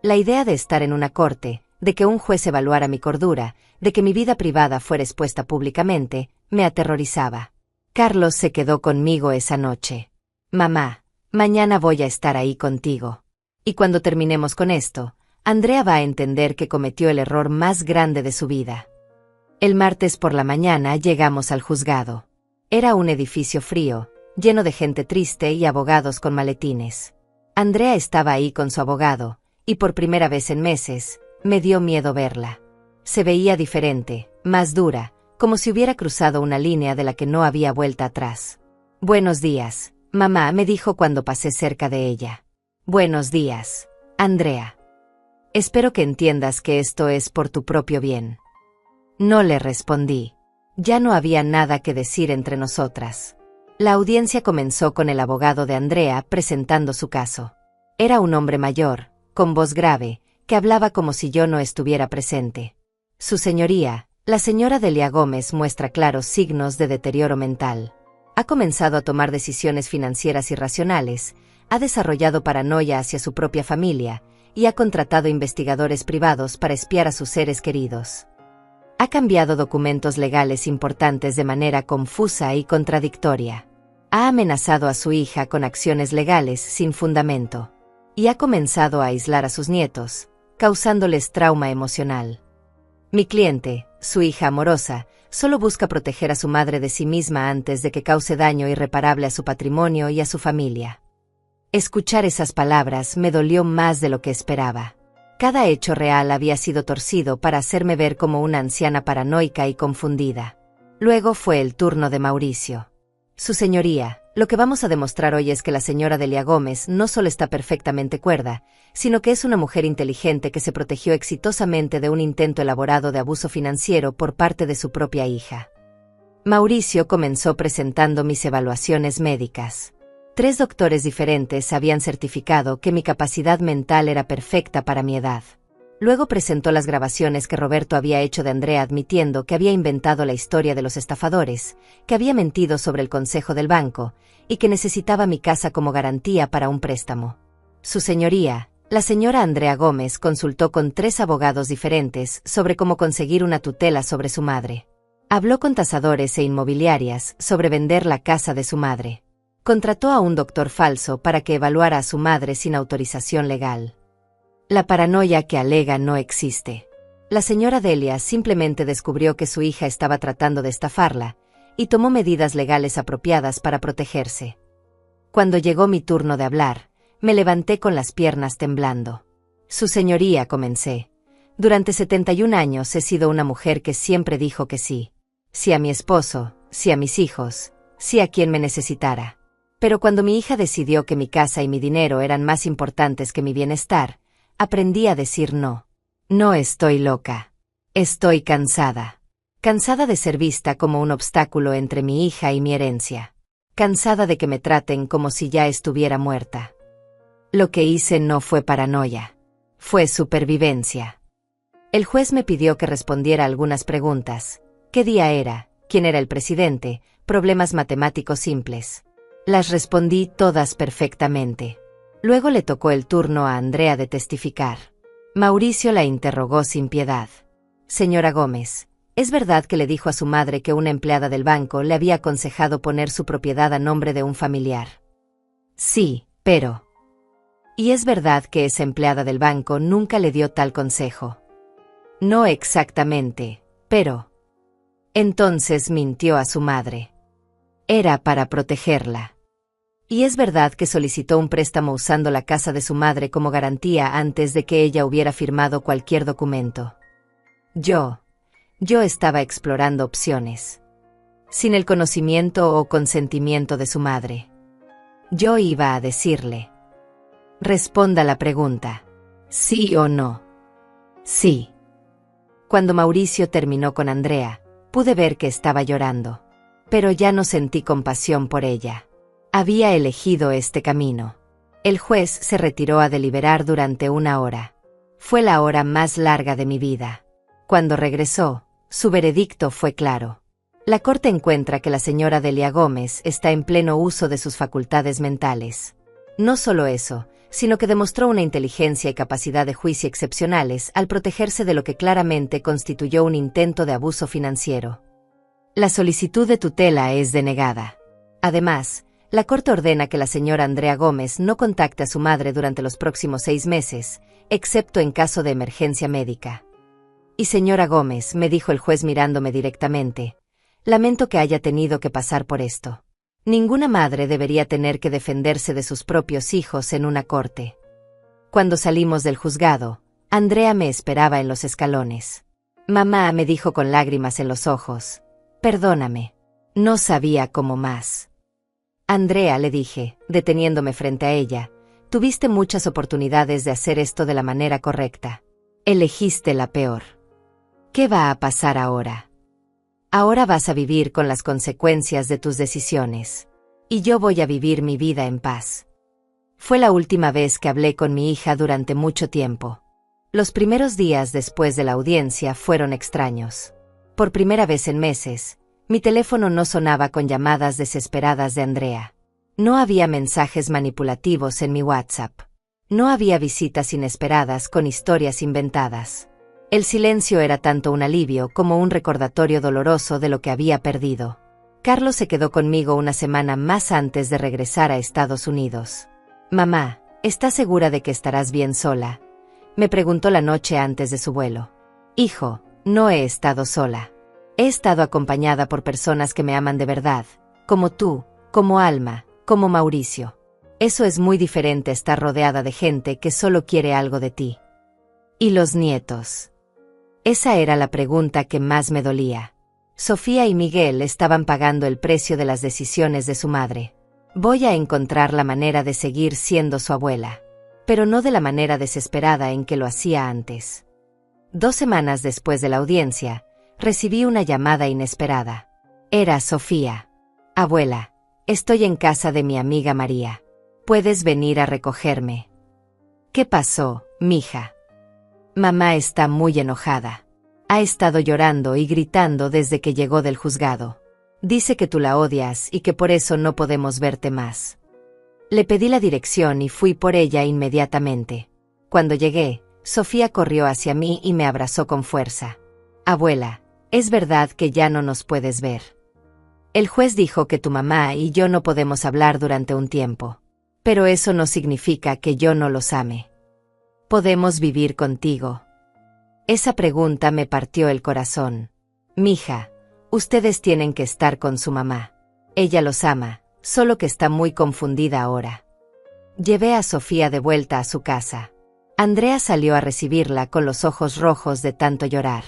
La idea de estar en una corte, de que un juez evaluara mi cordura, de que mi vida privada fuera expuesta públicamente, me aterrorizaba. Carlos se quedó conmigo esa noche. Mamá, mañana voy a estar ahí contigo. Y cuando terminemos con esto, Andrea va a entender que cometió el error más grande de su vida. El martes por la mañana llegamos al juzgado. Era un edificio frío, lleno de gente triste y abogados con maletines. Andrea estaba ahí con su abogado, y por primera vez en meses, me dio miedo verla. Se veía diferente, más dura, como si hubiera cruzado una línea de la que no había vuelta atrás. Buenos días, mamá, me dijo cuando pasé cerca de ella. Buenos días, Andrea. Espero que entiendas que esto es por tu propio bien. No le respondí. Ya no había nada que decir entre nosotras. La audiencia comenzó con el abogado de Andrea presentando su caso. Era un hombre mayor, con voz grave, que hablaba como si yo no estuviera presente. Su señoría, la señora Delia Gómez, muestra claros signos de deterioro mental. Ha comenzado a tomar decisiones financieras irracionales, ha desarrollado paranoia hacia su propia familia, y ha contratado investigadores privados para espiar a sus seres queridos. Ha cambiado documentos legales importantes de manera confusa y contradictoria. Ha amenazado a su hija con acciones legales sin fundamento. Y ha comenzado a aislar a sus nietos, causándoles trauma emocional. Mi cliente, su hija amorosa, solo busca proteger a su madre de sí misma antes de que cause daño irreparable a su patrimonio y a su familia. Escuchar esas palabras me dolió más de lo que esperaba. Cada hecho real había sido torcido para hacerme ver como una anciana paranoica y confundida. Luego fue el turno de Mauricio. Su señoría, lo que vamos a demostrar hoy es que la señora Delia Gómez no solo está perfectamente cuerda, sino que es una mujer inteligente que se protegió exitosamente de un intento elaborado de abuso financiero por parte de su propia hija. Mauricio comenzó presentando mis evaluaciones médicas. 3 doctores diferentes habían certificado que mi capacidad mental era perfecta para mi edad. Luego presentó las grabaciones que Roberto había hecho de Andrea admitiendo que había inventado la historia de los estafadores, que había mentido sobre el consejo del banco, y que necesitaba mi casa como garantía para un préstamo. Su señoría, la señora Andrea Gómez, consultó con 3 abogados diferentes sobre cómo conseguir una tutela sobre su madre. Habló con tasadores e inmobiliarias sobre vender la casa de su madre. Contrató a un doctor falso para que evaluara a su madre sin autorización legal. La paranoia que alega no existe. La señora Delia simplemente descubrió que su hija estaba tratando de estafarla, y tomó medidas legales apropiadas para protegerse. Cuando llegó mi turno de hablar, me levanté con las piernas temblando. Su señoría, comencé. Durante 71 años he sido una mujer que siempre dijo que sí. Sí a mi esposo, sí a mis hijos, sí a quien me necesitara. Pero cuando mi hija decidió que mi casa y mi dinero eran más importantes que mi bienestar, aprendí a decir no. No estoy loca. Estoy cansada. Cansada de ser vista como un obstáculo entre mi hija y mi herencia. Cansada de que me traten como si ya estuviera muerta. Lo que hice no fue paranoia. Fue supervivencia. El juez me pidió que respondiera algunas preguntas. ¿Qué día era? ¿Quién era el presidente? Problemas matemáticos simples. Las respondí todas perfectamente. Luego le tocó el turno a Andrea de testificar. Mauricio la interrogó sin piedad. Señora Gómez, ¿es verdad que le dijo a su madre que una empleada del banco le había aconsejado poner su propiedad a nombre de un familiar? Sí, pero... ¿Y es verdad que esa empleada del banco nunca le dio tal consejo? No exactamente, pero... Entonces mintió a su madre. Era para protegerla. ¿Y es verdad que solicitó un préstamo usando la casa de su madre como garantía antes de que ella hubiera firmado cualquier documento? Yo estaba explorando opciones. Sin el conocimiento o consentimiento de su madre. Yo iba a decirle. Responda la pregunta. ¿Sí o no? Sí. Cuando Mauricio terminó con Andrea, pude ver que estaba llorando. Pero ya no sentí compasión por ella. Había elegido este camino. El juez se retiró a deliberar durante 1 hora. Fue la hora más larga de mi vida. Cuando regresó, su veredicto fue claro. La corte encuentra que la señora Delia Gómez está en pleno uso de sus facultades mentales. No solo eso, sino que demostró una inteligencia y capacidad de juicio excepcionales al protegerse de lo que claramente constituyó un intento de abuso financiero. La solicitud de tutela es denegada. Además, la Corte ordena que la señora Andrea Gómez no contacte a su madre durante los próximos 6 meses, excepto en caso de emergencia médica. Y señora Gómez, me dijo el juez mirándome directamente, lamento que haya tenido que pasar por esto. Ninguna madre debería tener que defenderse de sus propios hijos en una corte. Cuando salimos del juzgado, Andrea me esperaba en los escalones. Mamá, me dijo con lágrimas en los ojos, perdóname. No sabía cómo más. Andrea, le dije, deteniéndome frente a ella, tuviste muchas oportunidades de hacer esto de la manera correcta. Elegiste la peor. ¿Qué va a pasar ahora? Ahora vas a vivir con las consecuencias de tus decisiones. Y yo voy a vivir mi vida en paz. Fue la última vez que hablé con mi hija durante mucho tiempo. Los primeros días después de la audiencia fueron extraños. Por primera vez en meses, mi teléfono no sonaba con llamadas desesperadas de Andrea. No había mensajes manipulativos en mi WhatsApp. No había visitas inesperadas con historias inventadas. El silencio era tanto un alivio como un recordatorio doloroso de lo que había perdido. Carlos se quedó conmigo 1 semana más antes de regresar a Estados Unidos. Mamá, ¿estás segura de que estarás bien sola? Me preguntó la noche antes de su vuelo. Hijo, no he estado sola. He estado acompañada por personas que me aman de verdad, como tú, como Alma, como Mauricio. Eso es muy diferente a estar rodeada de gente que solo quiere algo de ti. ¿Y los nietos? Esa era la pregunta que más me dolía. Sofía y Miguel estaban pagando el precio de las decisiones de su madre. Voy a encontrar la manera de seguir siendo su abuela, pero no de la manera desesperada en que lo hacía antes. 2 semanas después de la audiencia, recibí una llamada inesperada. Era Sofía. Abuela, Estoy en casa de mi amiga María. ¿Puedes venir a recogerme? ¿Qué pasó, mija? Mamá está muy enojada. Ha estado llorando y gritando desde que llegó del juzgado. Dice que tú la odias y que por eso no podemos verte más. Le pedí la dirección y fui por ella inmediatamente. Cuando llegué, Sofía corrió hacia mí y me abrazó con fuerza. Abuela, es verdad que ya no nos puedes ver. El juez dijo que tu mamá y yo no podemos hablar durante un tiempo. Pero eso no significa que yo no los ame. ¿Podemos vivir contigo? Esa pregunta me partió el corazón. Mija, ustedes tienen que estar con su mamá. Ella los ama, solo que está muy confundida ahora. Llevé a Sofía de vuelta a su casa. Andrea salió a recibirla con los ojos rojos de tanto llorar.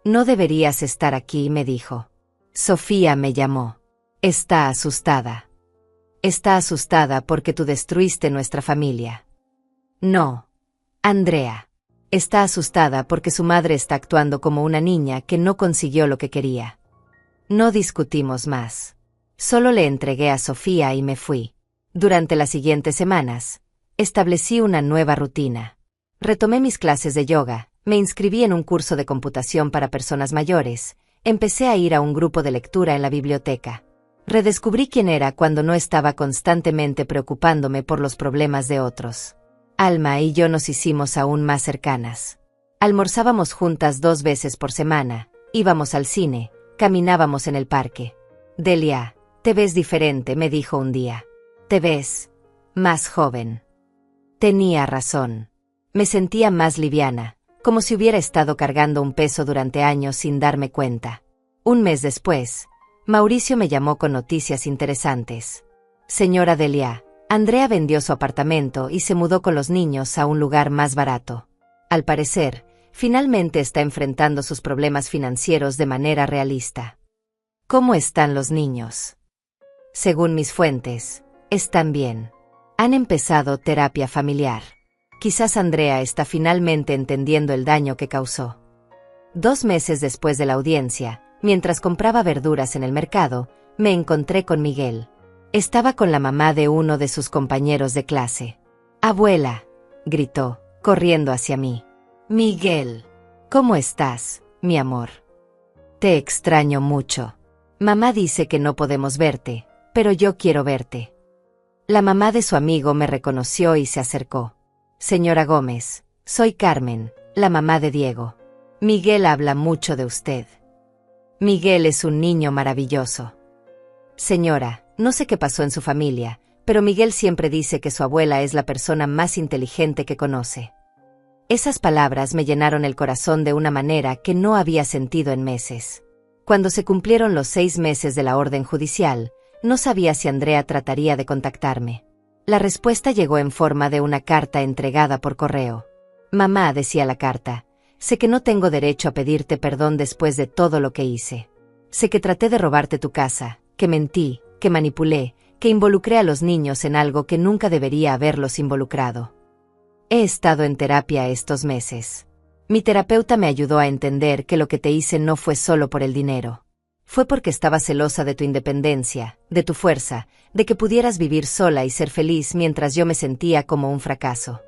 No deberías estar aquí, me dijo. Sofía me llamó. Está asustada. Está asustada porque tú destruiste nuestra familia. No, Andrea. Está asustada porque su madre está actuando como una niña que no consiguió lo que quería. No discutimos más. Solo le entregué a Sofía y me fui. Durante las siguientes semanas, establecí una nueva rutina. Retomé mis clases de yoga, me inscribí en un curso de computación para personas mayores, empecé a ir a un grupo de lectura en la biblioteca. Redescubrí quién era cuando no estaba constantemente preocupándome por los problemas de otros. Alma y yo nos hicimos aún más cercanas. Almorzábamos juntas 2 veces por semana, íbamos al cine, caminábamos en el parque. Delia, te ves diferente, me dijo un día. Te ves más joven. Tenía razón. Me sentía más liviana, como si hubiera estado cargando un peso durante años sin darme cuenta. Un mes después, Mauricio me llamó con noticias interesantes. Señora Delia, Andrea vendió su apartamento y se mudó con los niños a un lugar más barato. Al parecer, finalmente está enfrentando sus problemas financieros de manera realista. ¿Cómo están los niños? Según mis fuentes, están bien. Han empezado terapia familiar. Quizás Andrea está finalmente entendiendo el daño que causó. 2 meses después de la audiencia, mientras compraba verduras en el mercado, me encontré con Miguel. Estaba con la mamá de uno de sus compañeros de clase. «Abuela», gritó, corriendo hacia mí. «Miguel, ¿cómo estás, mi amor? Te extraño mucho. Mamá dice que no podemos verte, pero yo quiero verte». La mamá de su amigo me reconoció y se acercó. «Señora Gómez, soy Carmen, la mamá de Diego. Miguel habla mucho de usted. Miguel es un niño maravilloso. Señora, no sé qué pasó en su familia, pero Miguel siempre dice que su abuela es la persona más inteligente que conoce». Esas palabras me llenaron el corazón de una manera que no había sentido en meses. Cuando se cumplieron los 6 meses de la orden judicial, no sabía si Andrea trataría de contactarme. La respuesta llegó en forma de una carta entregada por correo. «Mamá», decía la carta, «sé que no tengo derecho a pedirte perdón después de todo lo que hice. Sé que traté de robarte tu casa, que mentí, que manipulé, que involucré a los niños en algo que nunca debería haberlos involucrado. He estado en terapia estos meses. Mi terapeuta me ayudó a entender que lo que te hice no fue solo por el dinero. Fue porque estaba celosa de tu independencia, de tu fuerza, de que pudieras vivir sola y ser feliz mientras yo me sentía como un fracaso.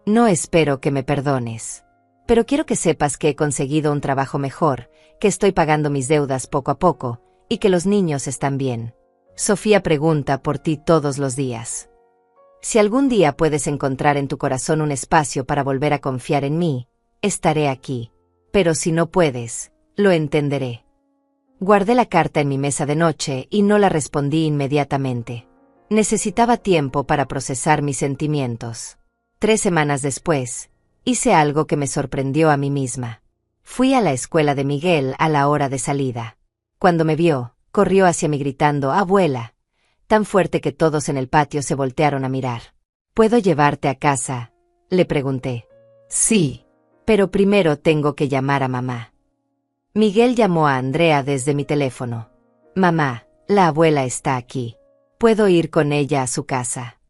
No espero que me perdones. Pero quiero que sepas que he conseguido un trabajo mejor, que estoy pagando mis deudas poco a poco, y que los niños están bien. Sofía pregunta por ti todos los días. Si algún día puedes encontrar en tu corazón un espacio para volver a confiar en mí, estaré aquí. Pero si no puedes, lo entenderé». Guardé la carta en mi mesa de noche y no la respondí inmediatamente. Necesitaba tiempo para procesar mis sentimientos. 3 semanas después, hice algo que me sorprendió a mí misma. Fui a la escuela de Miguel a la hora de salida. Cuando me vio, corrió hacia mí gritando «Abuela», tan fuerte que todos en el patio se voltearon a mirar. «¿Puedo llevarte a casa?», le pregunté. «Sí, pero primero tengo que llamar a mamá». Miguel llamó a Andrea desde mi teléfono. «Mamá, la abuela está aquí. ¿Puedo ir con ella a su casa?».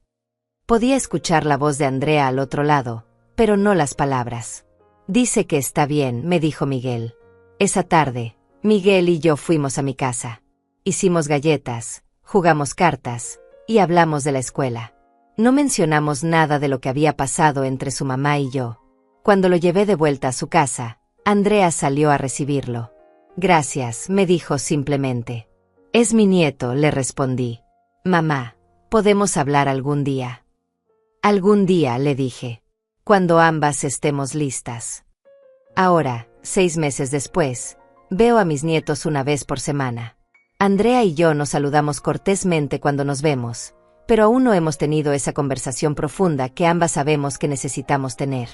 Podía escuchar la voz de Andrea al otro lado, pero no las palabras. «Dice que está bien», me dijo Miguel. Esa tarde, Miguel y yo fuimos a mi casa. Hicimos galletas, jugamos cartas, y hablamos de la escuela. No mencionamos nada de lo que había pasado entre su mamá y yo. Cuando lo llevé de vuelta a su casa, Andrea salió a recibirlo. Gracias, me dijo simplemente. Es mi nieto, le respondí. Mamá, ¿podemos hablar algún día? Algún día, le dije. Cuando ambas estemos listas. Ahora, 6 meses después, veo a mis nietos una vez por semana. Andrea y yo nos saludamos cortésmente cuando nos vemos, pero aún no hemos tenido esa conversación profunda que ambas sabemos que necesitamos tener.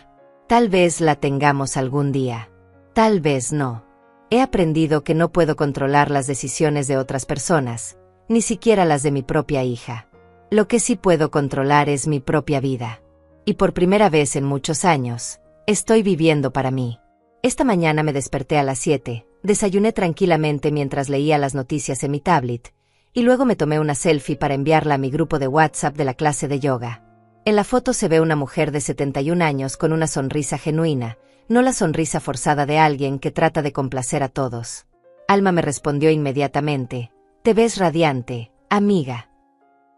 Tal vez la tengamos algún día. Tal vez no. He aprendido que no puedo controlar las decisiones de otras personas, ni siquiera las de mi propia hija. Lo que sí puedo controlar es mi propia vida. Y por primera vez en muchos años, estoy viviendo para mí. Esta mañana me desperté a las 7, desayuné tranquilamente mientras leía las noticias en mi tablet, y luego me tomé una selfie para enviarla a mi grupo de WhatsApp de la clase de yoga. En la foto se ve una mujer de 71 años con una sonrisa genuina, no la sonrisa forzada de alguien que trata de complacer a todos. Alma me respondió inmediatamente, te ves radiante, amiga.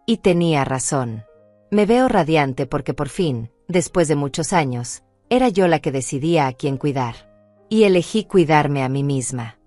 Y tenía razón. Me veo radiante porque por fin, después de muchos años, era yo la que decidía a quién cuidar. Y elegí cuidarme a mí misma.